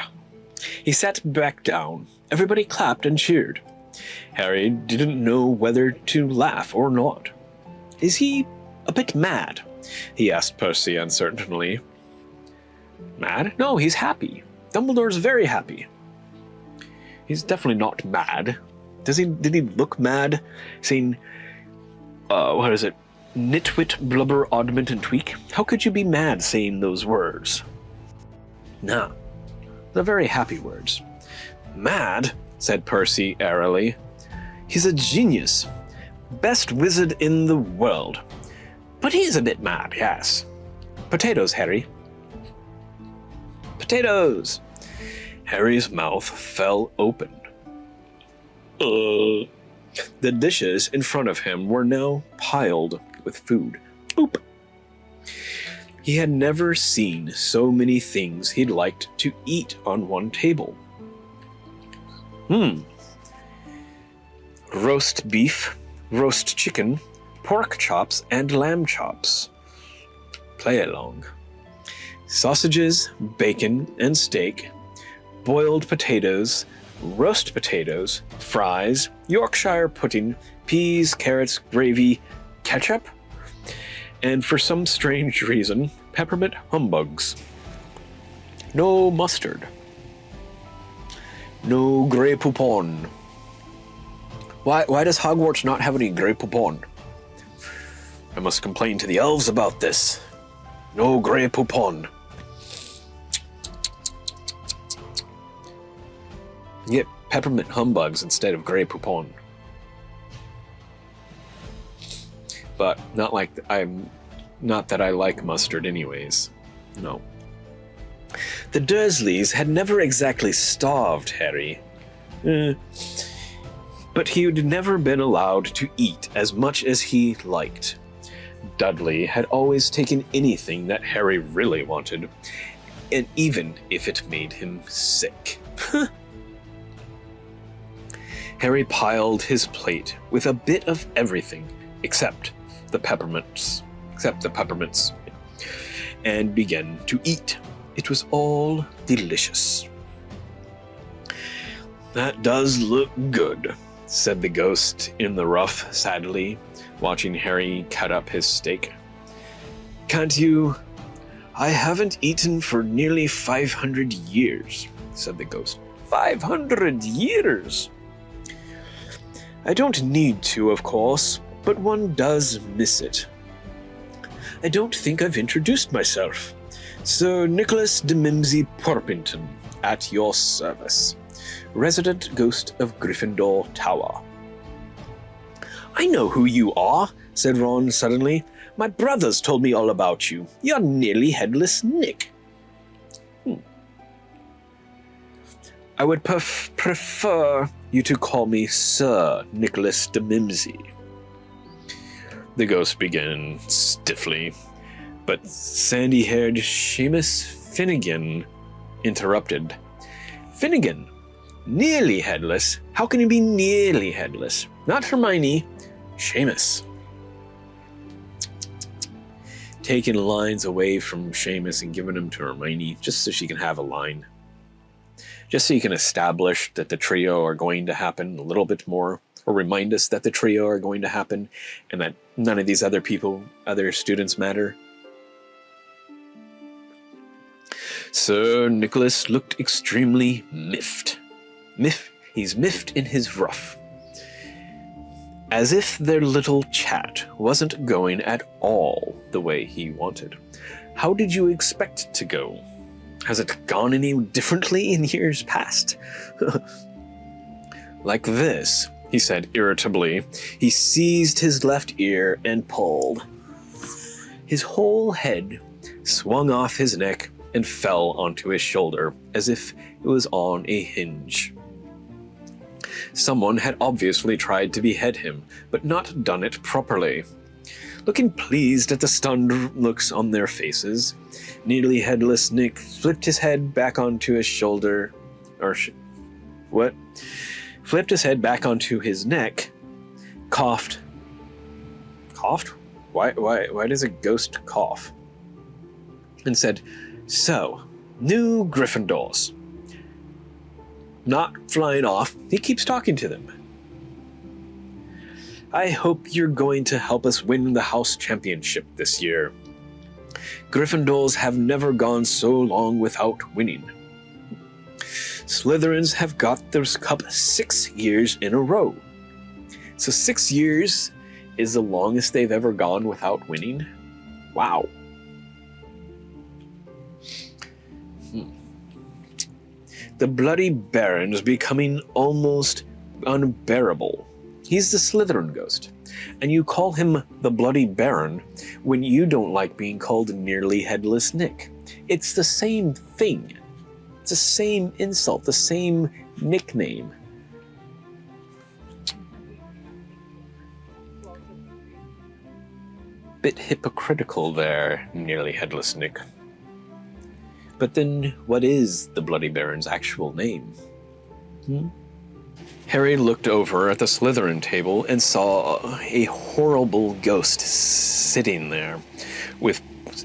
He sat back down. Everybody clapped and cheered. Harry didn't know whether to laugh or not. "Is he a bit mad?" he asked Percy uncertainly. "Mad? No, he's happy. Dumbledore's very happy." "He's definitely not mad. Did he look mad? Saying, what is it? Nitwit, blubber, oddment, and tweak? How could you be mad saying those words?" "Nah, they're very happy words." "Mad?" said Percy airily. "He's a genius. Best wizard in the world. But he's a bit mad, yes. Potatoes, Harry." "Potatoes!" Harry's mouth fell open. The dishes in front of him were now piled with food. Boop! He had never seen so many things he'd liked to eat on one table. Roast beef, roast chicken, pork chops, and lamb chops. Play along. Sausages, bacon, and steak, boiled potatoes, roast potatoes, fries, Yorkshire pudding, peas, carrots, gravy, ketchup, and for some strange reason, peppermint humbugs. No mustard. No Grey Poupon. Why does Hogwarts not have any Grey Poupon? I must complain to the elves about this. No Grey Poupon. You get peppermint humbugs instead of Grey Poupon. But not that I like mustard anyways. No. The Dursleys had never exactly starved Harry. But he'd never been allowed to eat as much as he liked. Dudley had always taken anything that Harry really wanted, and even if it made him sick. Harry piled his plate with a bit of everything except the peppermints, and began to eat. It was all delicious. "That does look good," said the ghost in the ruff sadly, watching Harry cut up his steak. "Can't you? I haven't eaten for nearly 500 years, said the ghost. 500 years? I don't need to, of course, but one does miss it. I don't think I've introduced myself. Sir Nicholas de Mimsy Porpington, at your service. Resident ghost of Gryffindor Tower." "I know who you are," said Ron suddenly. "My brothers told me all about you. You're nearly headless Nick." "I would prefer you to call me Sir Nicholas de Mimsy," the ghost began stiffly, but sandy-haired Seamus Finnegan interrupted. "Finnegan? Nearly headless? How can you be nearly headless? Not Hermione, Seamus." Taking lines away from Seamus and giving them to Hermione just so she can have a line. Just so you can establish that the trio are going to happen a little bit more, or remind us that the trio are going to happen, and that none of these other students matter. Sir Nicholas looked extremely miffed. He's miffed in his ruff. As if their little chat wasn't going at all the way he wanted. How did you expect it to go? Has it gone any differently in years past? Like this, he said irritably. He seized his left ear and pulled. His whole head swung off his neck and fell onto his shoulder as if it was on a hinge. Someone had obviously tried to behead him, but not done it properly. Looking pleased at the stunned looks on their faces, nearly headless Nick flipped his head back onto his shoulder, flipped his head back onto his neck, coughed. Coughed? Why does a ghost cough? And said, "So, new Gryffindors." Not flying off, he keeps talking to them. "I hope you're going to help us win the house championship this year. Gryffindors have never gone so long without winning. Slytherins have got their cup 6 years in a row. So 6 years is the longest they've ever gone without winning? Wow. The Bloody Baron's becoming almost unbearable. He's the Slytherin ghost, and you call him the Bloody Baron when you don't like being called nearly headless Nick. It's the same thing. It's the same insult, the same nickname. Bit hypocritical there, nearly headless Nick. But then, what is the Bloody Baron's actual name? Harry looked over at the Slytherin table and saw a horrible ghost sitting there, with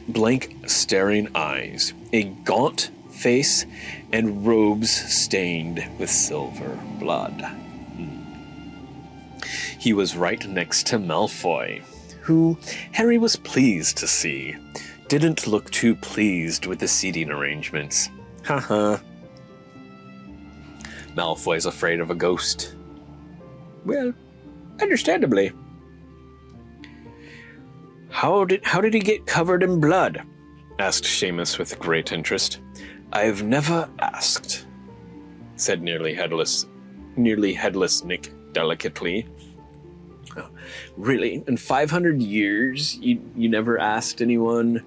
blank staring eyes, a gaunt face, and robes stained with silver blood. He was right next to Malfoy, who Harry was pleased to see. Didn't look too pleased with the seating arrangements. Haha. Malfoy's afraid of a ghost. Well, understandably. How did he get covered in blood? Asked Seamus with great interest. I've never asked, said nearly headless Nick delicately. Oh, really? In 500 years, you never asked anyone?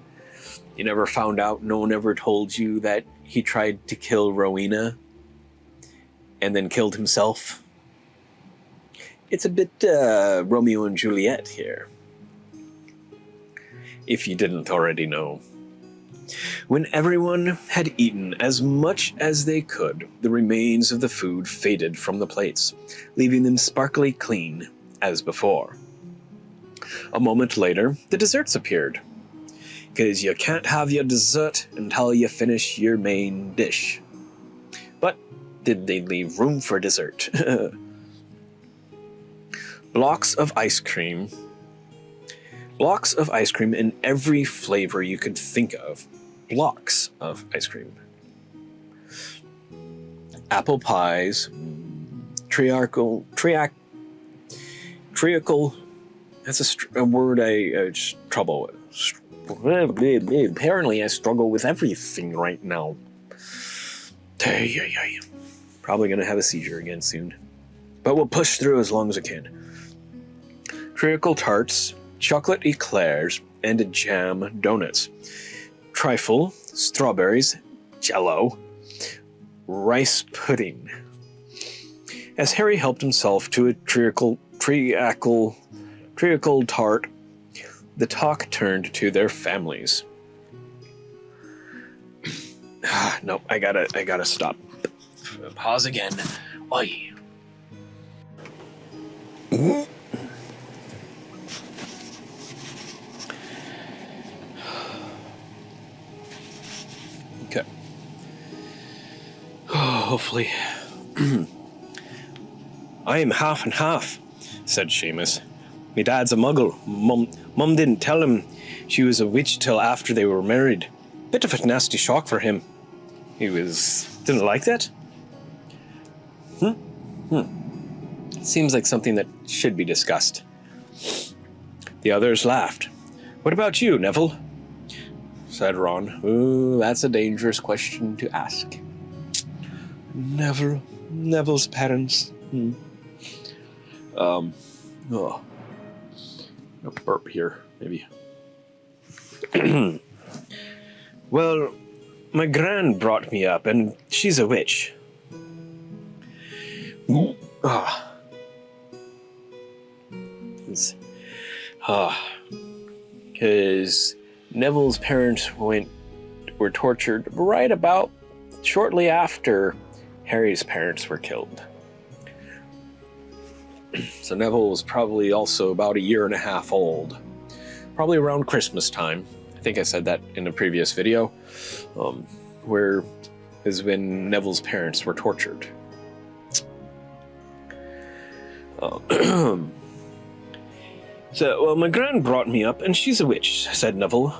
You never found out? No one ever told you that he tried to kill Rowena and then killed himself? It's a bit Romeo and Juliet here, if you didn't already know. When everyone had eaten as much as they could, the remains of the food faded from the plates, leaving them sparkly clean as before. A moment later, the desserts appeared. Because you can't have your dessert until you finish your main dish. But did they leave room for dessert? Blocks of ice cream Blocks of ice cream in every flavor you could think of. Blocks of ice cream. Apple pies, treacle. That's a word I trouble with. Apparently I struggle with everything right now. Probably gonna have a seizure again soon. But we'll push through as long as I can. Treacle tarts, chocolate eclairs, and jam donuts. Trifle, strawberries, jello, rice pudding. As Harry helped himself to a treacle tart, the talk turned to their families. No, I gotta stop. Pause again. Oi. Okay. Hopefully. I am half and half, said Seamus. Me dad's a muggle. Mum didn't tell him she was a witch till after they were married. Bit of a nasty shock for him. He didn't like that? Seems like something that should be discussed. The others laughed. What about you, Neville? Said Ron. Ooh, that's a dangerous question to ask. Neville's parents. A burp here, maybe. Well, my gran brought me up, and she's a witch. Because Neville's parents were tortured right about shortly after Harry's parents were killed. So Neville was probably also about a year and a half old. Probably around Christmas time. I think I said that in a previous video. Where is when Neville's parents were tortured. Well, my gran brought me up, and she's a witch, said Neville.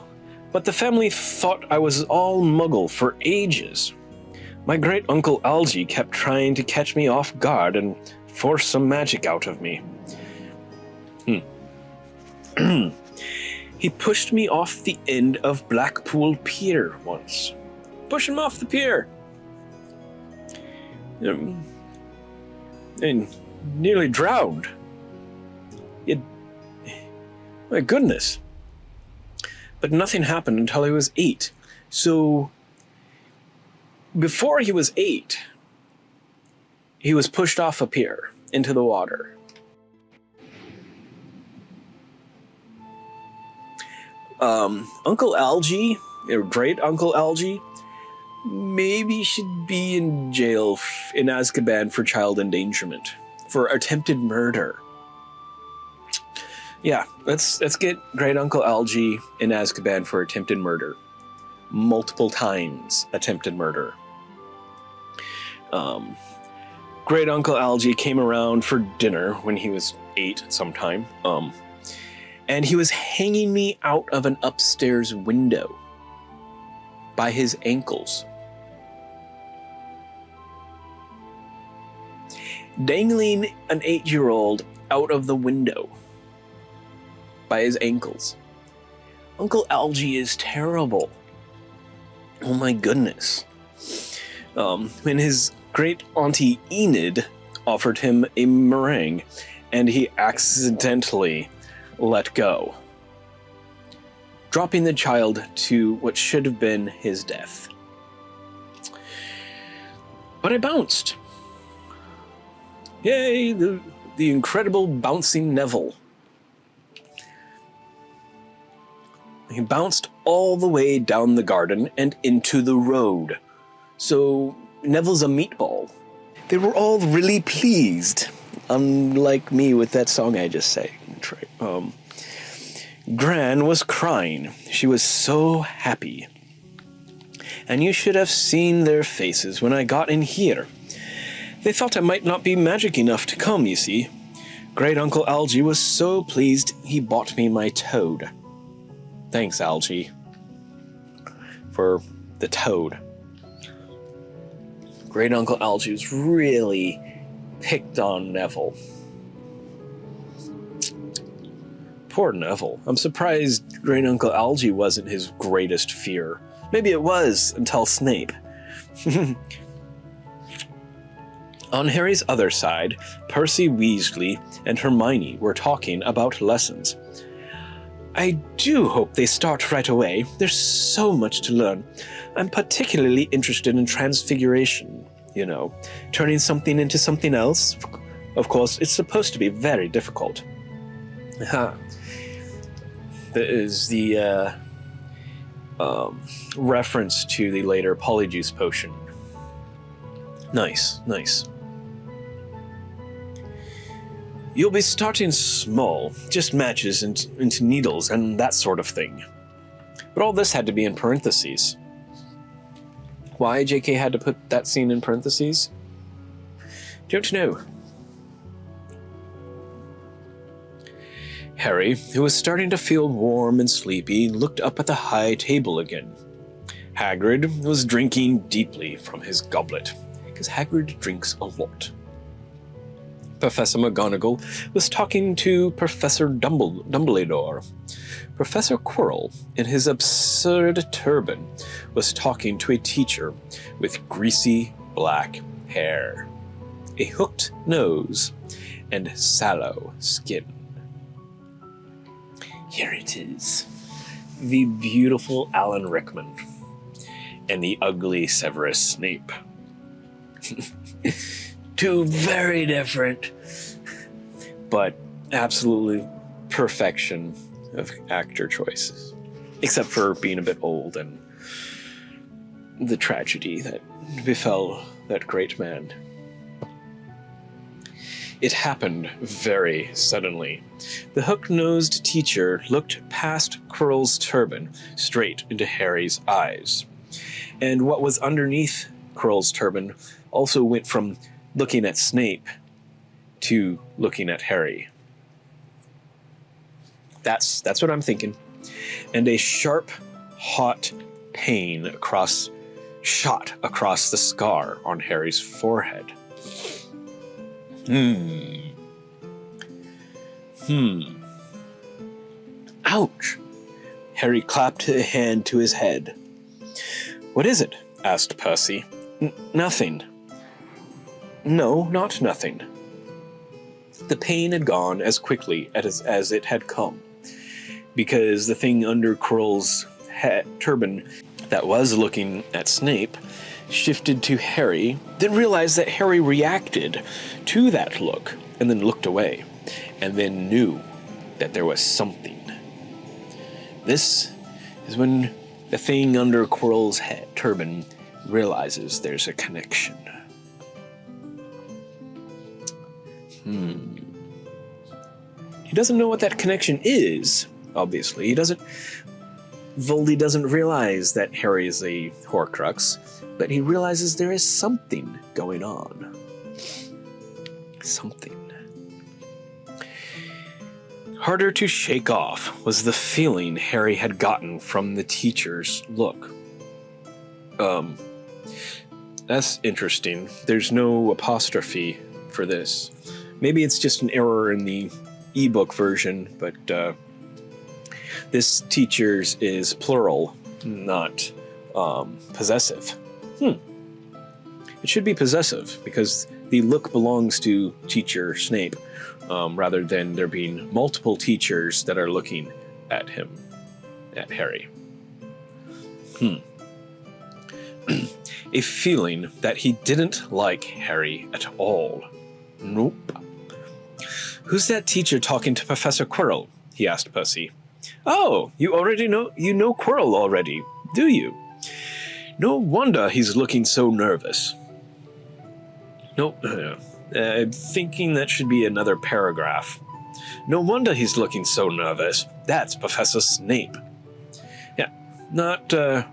But the family thought I was all muggle for ages. My great-uncle Algie kept trying to catch me off guard and force some magic out of me. He pushed me off the end of Blackpool Pier once. Pushed him off the pier. And nearly drowned. My goodness. But nothing happened until I was 8. So, before he was 8, he was pushed off a pier into the water. Uncle Algie, or great Uncle Algie, maybe should be in jail in Azkaban for child endangerment, for attempted murder. Yeah, let's get Great Uncle Algie in Azkaban for attempted murder. Multiple times attempted murder. Great Uncle Algie came around for dinner when he was 8 sometime. And he was hanging me out of an upstairs window by his ankles. Dangling an 8-year-old out of the window by his ankles. Uncle Algie is terrible. Oh my goodness. When his great auntie Enid offered him a meringue, and he accidentally let go, dropping the child to what should have been his death. But I bounced. Yay, the incredible bouncing Neville. He bounced all the way down the garden and into the road. So Neville's a meatball. They were all really pleased, unlike me with that song I just sang. Gran was crying. She was so happy. And you should have seen their faces when I got in here. They thought I might not be magic enough to come, you see. Great Uncle Algie was so pleased he bought me my toad. Thanks, Algie, for the toad. Great Uncle Algie was really picked on Neville. Poor Neville. I'm surprised Great Uncle Algie wasn't his greatest fear. Maybe it was until Snape. On Harry's other side, Percy Weasley and Hermione were talking about lessons. I do hope they start right away. There's so much to learn. I'm particularly interested in transfiguration, you know, turning something into something else. Of course, it's supposed to be very difficult. That is the reference to the later Polyjuice potion. Nice, nice. You'll be starting small, just matches into needles and that sort of thing. But all this had to be in parentheses. Why JK had to put that scene in parentheses? Don't know. Harry, who was starting to feel warm and sleepy, looked up at the high table again. Hagrid was drinking deeply from his goblet, because Hagrid drinks a lot. Professor McGonagall was talking to Professor Dumbledore. Professor Quirrell, in his absurd turban, was talking to a teacher with greasy black hair, a hooked nose, and sallow skin. Here it is, the beautiful Alan Rickman and the ugly Severus Snape. Two very different, but absolutely perfection of actor choices. Except for being a bit old and the tragedy that befell that great man. It happened very suddenly. The hook-nosed teacher looked past Quirrell's turban straight into Harry's eyes. And what was underneath Quirrell's turban also went from looking at Snape to looking at Harry. That's what I'm thinking. And a sharp, hot pain shot across the scar on Harry's forehead. Ouch! Harry clapped a hand to his head. What is it? Asked Percy. Nothing. No, not nothing. The pain had gone as quickly as it had come, because the thing under Quirrell's turban that was looking at Snape shifted to Harry, then realized that Harry reacted to that look, and then looked away, and then knew that there was something. This is when the thing under Quirrell's turban realizes there's a connection. He doesn't know what that connection is, obviously. Voldy doesn't realize that Harry is a Horcrux, but he realizes there is something going on. Something. Harder to shake off was the feeling Harry had gotten from the teacher's look. That's interesting. There's no apostrophe for this. Maybe it's just an error in the ebook version, but this teacher's is plural, not possessive. It should be possessive, because the look belongs to teacher Snape, rather than there being multiple teachers that are looking at him, at Harry. A feeling that he didn't like Harry at all. Nope. Who's that teacher talking to Professor Quirrell? He asked Percy. Oh, you know Quirrell already, do you? No wonder he's looking so nervous. Nope. I'm thinking that should be another paragraph. No wonder he's looking so nervous. That's Professor Snape. Yeah, not, but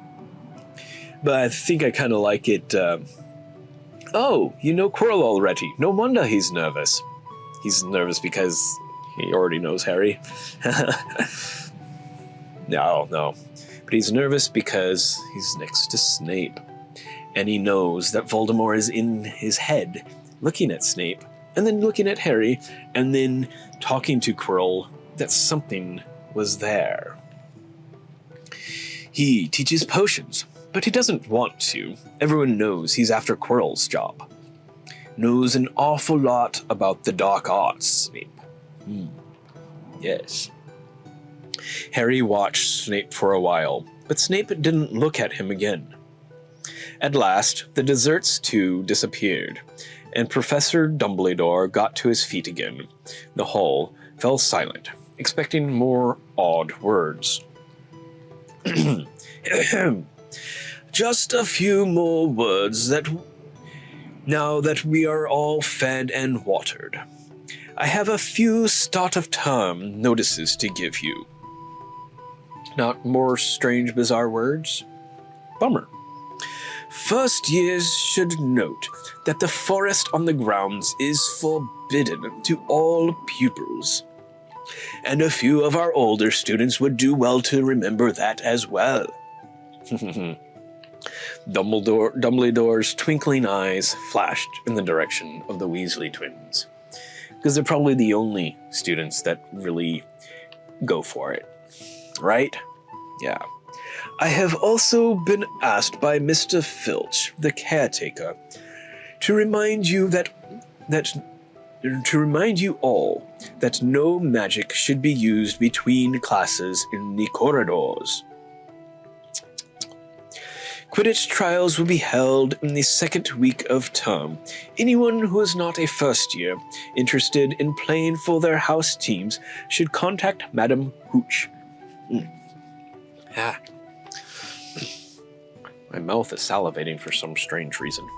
I think I kind of like it, oh, you know Quirrell already. No wonder he's nervous. He's nervous because he already knows Harry. No. But he's nervous because he's next to Snape. And he knows that Voldemort is in his head, looking at Snape, and then looking at Harry, and then talking to Quirrell that something was there. He teaches potions, but he doesn't want to. Everyone knows he's after Quirrell's job. Knows an awful lot about the dark arts, Snape. Yes. Harry watched Snape for a while, but Snape didn't look at him again. At last, the desserts too disappeared, and Professor Dumbledore got to his feet again. The hall fell silent, expecting more odd words. Just a few more words now that we are all fed and watered. I have a few start-of-term notices to give you. Not more strange, bizarre words? Bummer. First years should note that the forest on the grounds is forbidden to all pupils. And a few of our older students would do well to remember that as well. Dumbledore's twinkling eyes flashed in the direction of the Weasley twins, because they're probably the only students that really go for it, right? Yeah. I have also been asked by Mr. Filch, the caretaker, to remind you all that no magic should be used between classes in the corridors. Quidditch trials will be held in the second week of term. Anyone who is not a first year interested in playing for their house teams should contact Madam Hooch. My mouth is salivating for some strange reason.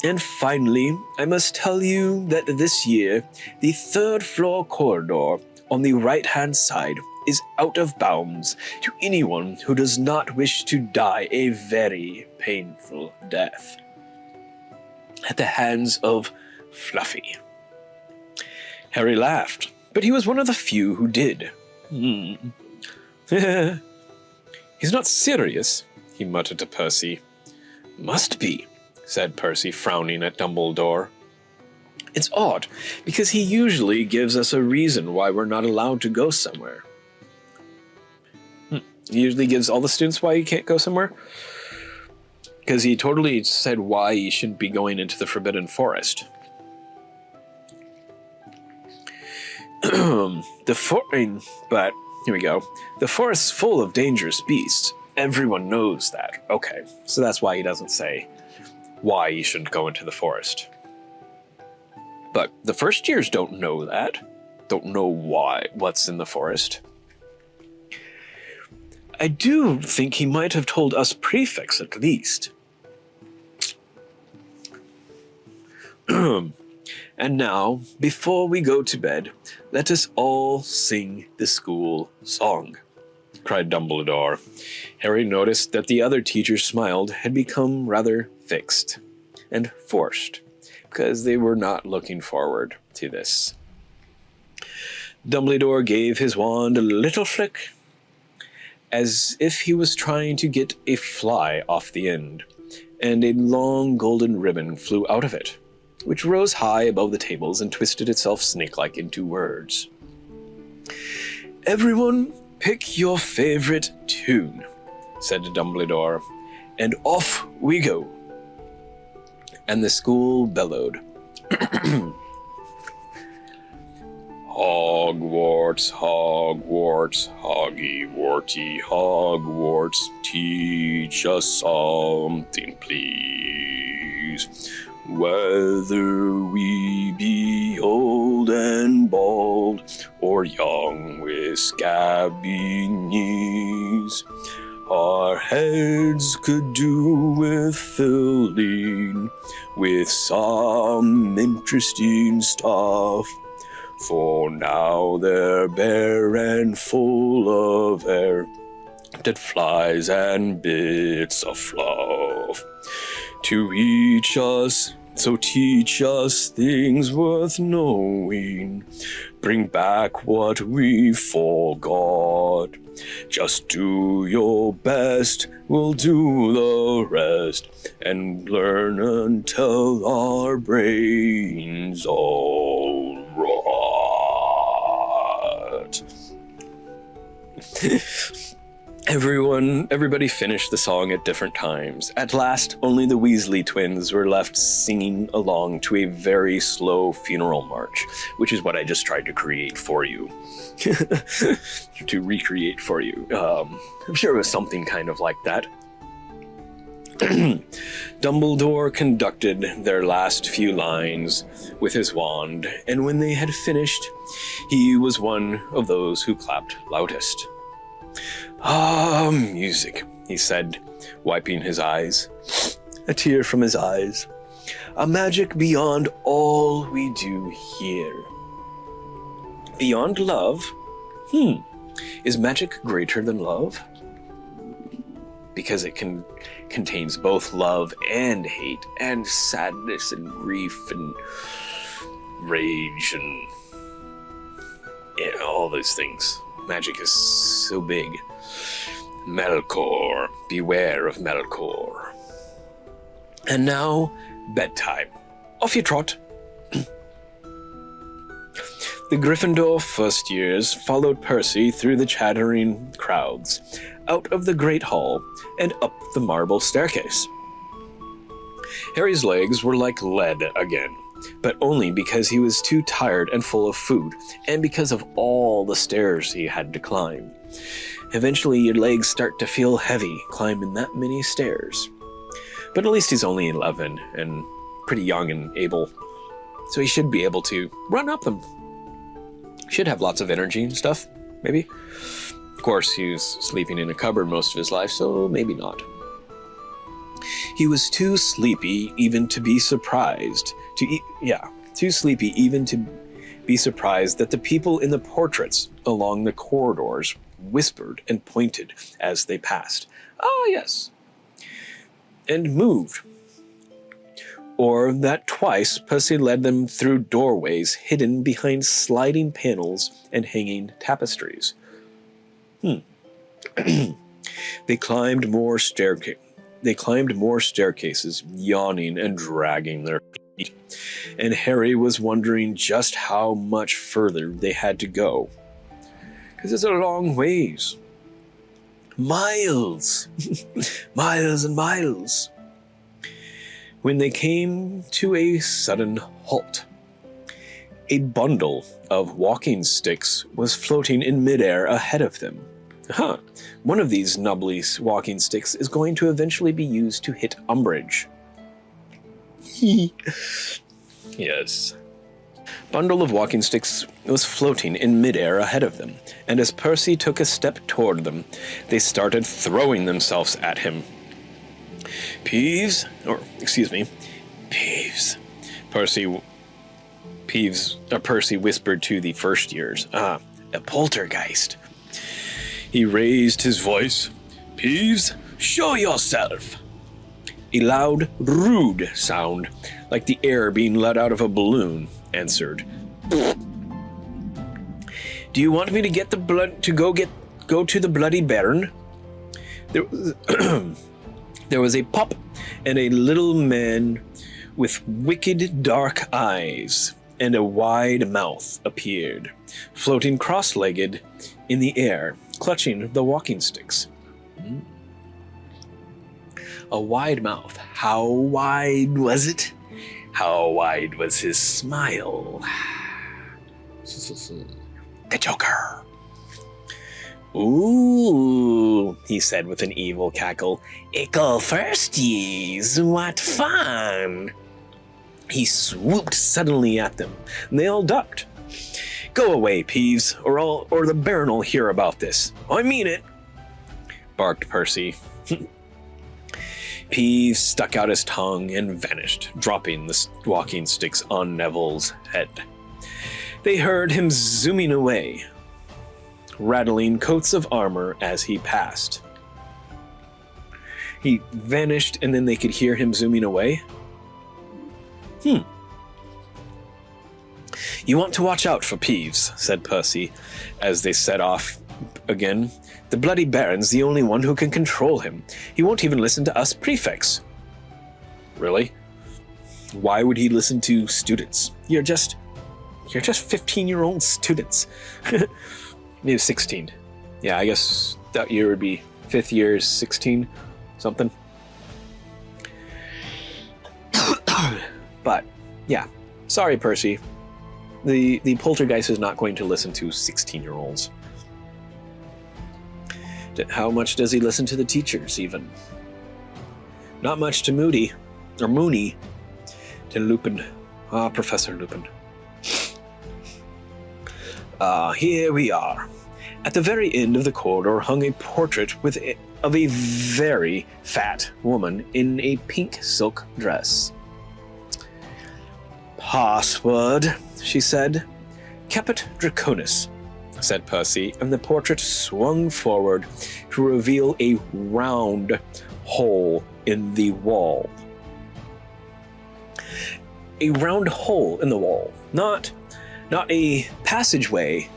And finally, I must tell you that this year, the third floor corridor on the right-hand side is out of bounds to anyone who does not wish to die a very painful death at the hands of Fluffy. Harry laughed, but he was one of the few who did. He's not serious, he muttered to Percy. Must be, said Percy, frowning at Dumbledore. It's odd, because he usually gives us a reason why we're not allowed to go somewhere. He usually gives all the students why you can't go somewhere? Because he totally said why you shouldn't be going into the Forbidden Forest. But, here we go. The forest's full of dangerous beasts. Everyone knows that. Okay, so that's why he doesn't say why you shouldn't go into the forest. But the first years don't know that. Don't know what's in the forest. I do think he might have told us prefects at least. And now, before we go to bed, let us all sing the school song, cried Dumbledore. Harry noticed that the other teachers' smiled had become rather fixed and forced, because they were not looking forward to this. Dumbledore gave his wand a little flick, as if he was trying to get a fly off the end, and a long golden ribbon flew out of it, which rose high above the tables and twisted itself snake-like into words. Everyone, pick your favorite tune, said Dumbledore, and off we go. And the school bellowed. Hogwarts, Hogwarts, Hoggy-Warty, Hogwarts, teach us something, please. Whether we be old and bald, or young with scabby knees, our heads could do with filling with some interesting stuff. For now they're bare and full of air, dead flies and bits of fluff. To each us So teach us things worth knowing. Bring back what we forgot. Just do your best, we'll do the rest, and learn until our brains all rot. Everybody finished the song at different times. At last, only the Weasley twins were left singing along to a very slow funeral march, which is what I just tried to create for you. To recreate for you. I'm sure it was something kind of like that. Dumbledore conducted their last few lines with his wand, and when they had finished, he was one of those who clapped loudest. "Ah, music," he said, wiping his eyes. A tear from his eyes. "A magic beyond all we do here. Beyond love? Is magic greater than love? Because it contains both love and hate, and sadness and grief and rage and all those things. Magic is so big. Melkor, beware of Melkor. And now, bedtime. Off you trot." The Gryffindor first years followed Percy through the chattering crowds, out of the Great Hall, and up the marble staircase. Harry's legs were like lead again, but only because he was too tired and full of food, and because of all the stairs he had to climb. Eventually your legs start to feel heavy climbing that many stairs. But at least he's only 11 and pretty young and able, so he should be able to run up them. Should have lots of energy and stuff, maybe. Of course, he was sleeping in a cupboard most of his life, so maybe not. He was too sleepy even to be surprised. Too sleepy even to be surprised that the people in the portraits along the corridors whispered and pointed as they passed. "Ah, yes." And moved. Or that twice Percy led them through doorways hidden behind sliding panels and hanging tapestries. They climbed more staircases, yawning and dragging their feet, and Harry was wondering just how much further they had to go. Because it's a long ways. Miles! Miles and miles. When they came to a sudden halt, a bundle of walking sticks was floating in midair ahead of them. One of these nubbly walking sticks is going to eventually be used to hit Umbridge. Yes. Bundle of walking sticks was floating in midair ahead of them, and as Percy took a step toward them, they started throwing themselves at him. Peeves. Percy whispered to the first years. A poltergeist. He raised his voice. "Peeves, show yourself." A loud, rude sound, like the air being let out of a balloon, answered. "Do you want me to get the blood to go to the Bloody Baron?" There was a pop, and a little man with wicked dark eyes and a wide mouth appeared, floating cross-legged in the air, clutching the walking sticks. A wide mouth. How wide was it? How wide was his smile? The Joker. "Ooh," he said with an evil cackle. "Ickle firsties, what fun!" He swooped suddenly at them, and they all ducked. "Go away, Peeves, or the Baron will hear about this. I mean it," barked Percy. Peeves stuck out his tongue and vanished, dropping the walking sticks on Neville's head. They heard him zooming away, rattling coats of armor as he passed. He vanished, and then they could hear him zooming away? You want to watch out for Peeves, said Percy, as they set off again. The bloody Baron's the only one who can control him. He won't even listen to us prefects. Really? Why would he listen to students? You're just 15-year-old students. Maybe 16. Yeah, I guess that year would be 5th year is 16, something. But, yeah. Sorry, Percy. The poltergeist is not going to listen to 16-year-olds. How much does he listen to the teachers, even? Not much to Moody. Or Mooney. To Lupin. Professor Lupin. Here we are. At the very end of the corridor hung a portrait of a very fat woman in a pink silk dress. Password, she said. Caput Draconis, said Percy, and the portrait swung forward to reveal a round hole in the wall. A round hole in the wall, not a passageway,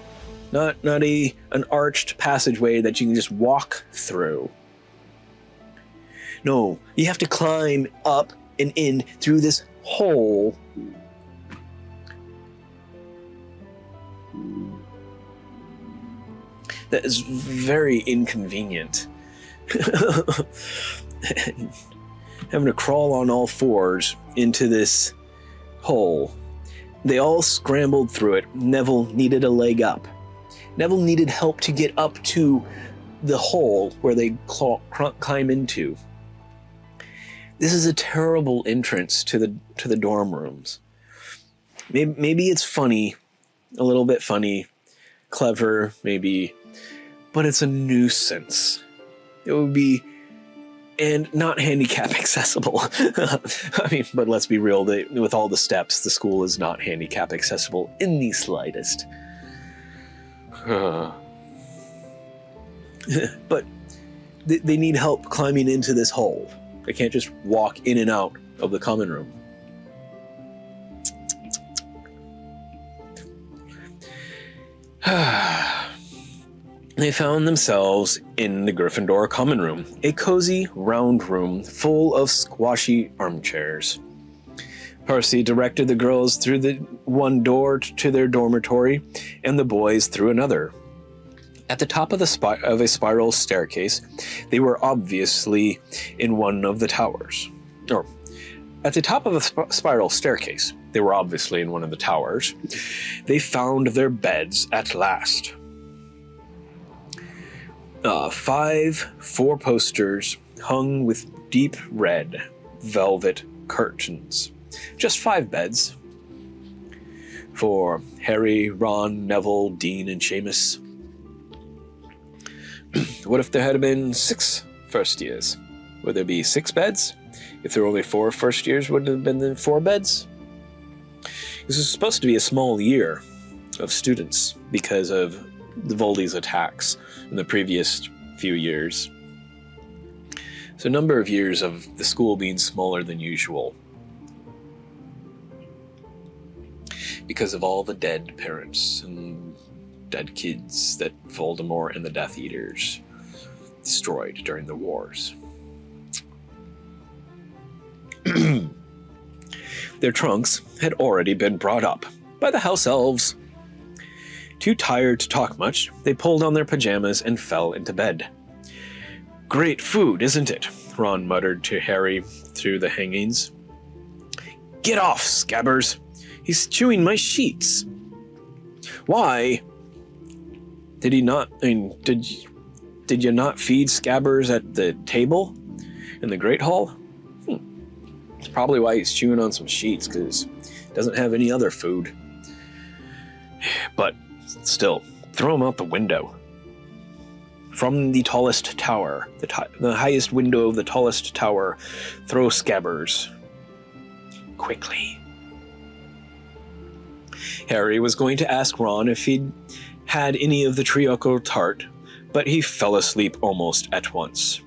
not an arched passageway that you can just walk through. No, you have to climb up and in through this hole. That is very inconvenient. Having to crawl on all fours into this hole. They all scrambled through it. Neville needed a leg up. Neville needed help to get up to the hole where they climb into. This is a terrible entrance to the dorm rooms. Maybe it's funny, a little bit funny, clever, maybe, but it's a nuisance. It would be, and not handicap accessible. I mean, but let's be real, with all the steps, the school is not handicap accessible in the slightest. But they need help climbing into this hole. They can't just walk in and out of the common room. They found themselves in the Gryffindor common room, a cozy, round room full of squashy armchairs. Percy directed the girls through the one door to their dormitory, and the boys through another. At the top of a spiral staircase, they were obviously in one of the towers. Or, at the top of a spiral staircase, they were obviously in one of the towers. They found their beds at last. 5 four-posters hung with deep red velvet curtains. Just 5 beds. For Harry, Ron, Neville, Dean, and Seamus. What if there had been 6 first years? Would there be 6 beds? If there were only 4 first years, would it have been the 4 beds? This is supposed to be a small year of students because of the Voldy's attacks in the previous few years. So a number of years of the school being smaller than usual. Because of all the dead parents and dead kids that Voldemort and the Death Eaters destroyed during the wars. Their trunks had already been brought up by the house elves. Too tired to talk much, they pulled on their pajamas and fell into bed. Great food, isn't it? Ron muttered to Harry through the hangings. Get off, Scabbers! He's chewing my sheets. Why? Did you not feed Scabbers at the table in the Great Hall? It's probably why he's chewing on some sheets, because he doesn't have any other food. But still, throw him out the window. From the tallest tower, the highest window of the tallest tower, throw Scabbers. Quickly. Harry was going to ask Ron if he'd had any of the Trioco tart, but he fell asleep almost at once.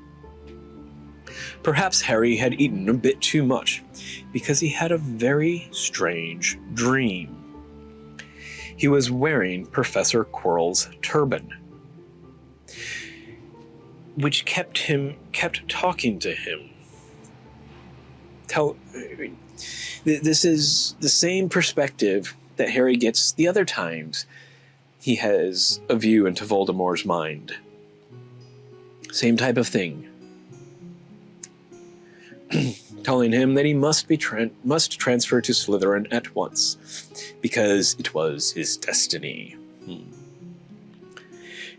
Perhaps Harry had eaten a bit too much, because he had a very strange dream. He was wearing Professor Quirrell's turban, which kept talking to him. This is the same perspective that Harry gets the other times he has a view into Voldemort's mind. Same type of thing. Telling him that he must transfer to Slytherin at once, because it was his destiny.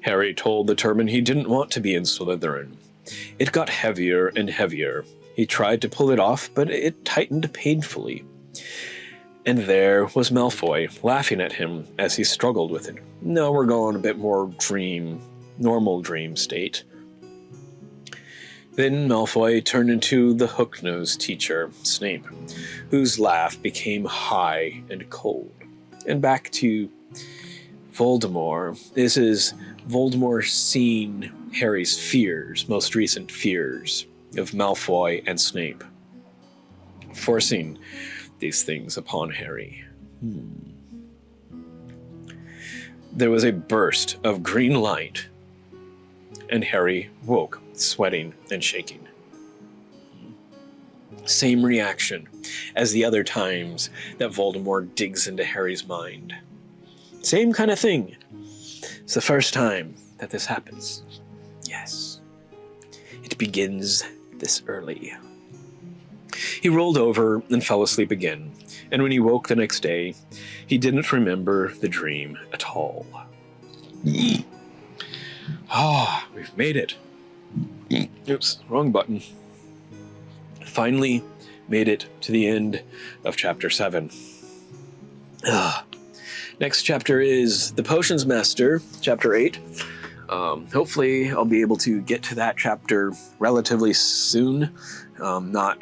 Harry told the turban he didn't want to be in Slytherin. It got heavier and heavier. He tried to pull it off, but it tightened painfully. And there was Malfoy, laughing at him as he struggled with it. Now we're going a bit more normal dream state. Then Malfoy turned into the hook-nosed teacher, Snape, whose laugh became high and cold. And back to Voldemort. This is Voldemort seeing Harry's fears, most recent fears, of Malfoy and Snape, forcing these things upon Harry. There was a burst of green light, and Harry woke, sweating and shaking. Same reaction as the other times that Voldemort digs into Harry's mind. Same kind of thing. It's the first time that this happens. Yes. It begins this early. He rolled over and fell asleep again, and when he woke the next day, he didn't remember the dream at all. We've made it. Oops, wrong button. Finally made it to the end of chapter 7. Next chapter is The Potions Master, chapter 8. Hopefully I'll be able to get to that chapter relatively soon, not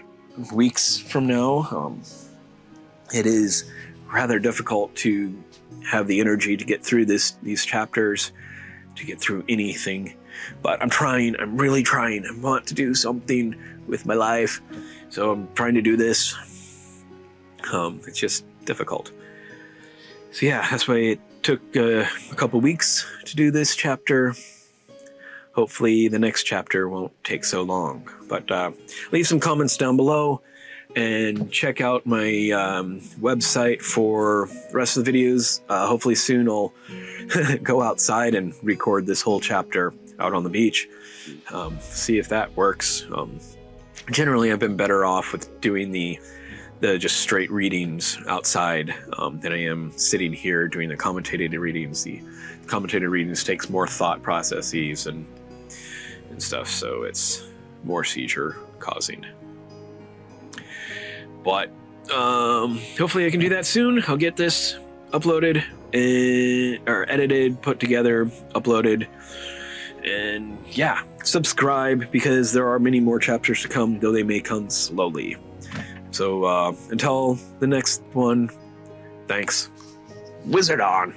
weeks from now. It is rather difficult to have the energy to get through these chapters, to get through anything. But I'm trying, I'm really trying. I want to do something with my life, so I'm trying to do this. It's just difficult. So yeah, that's why it took a couple weeks to do this chapter. Hopefully the next chapter won't take so long. But leave some comments down below and check out my website for the rest of the videos. Hopefully soon I'll go outside and record this whole chapter out on the beach. See if that works. Generally I've been better off with doing the just straight readings outside than I am sitting here doing the commentated readings. The commentated readings takes more thought processes and stuff, so it's more seizure causing. But hopefully I can do that soon. I'll get this uploaded or edited, put together, uploaded, and yeah, subscribe because there are many more chapters to come, though they may come slowly. So until the next one, thanks. Wizard on!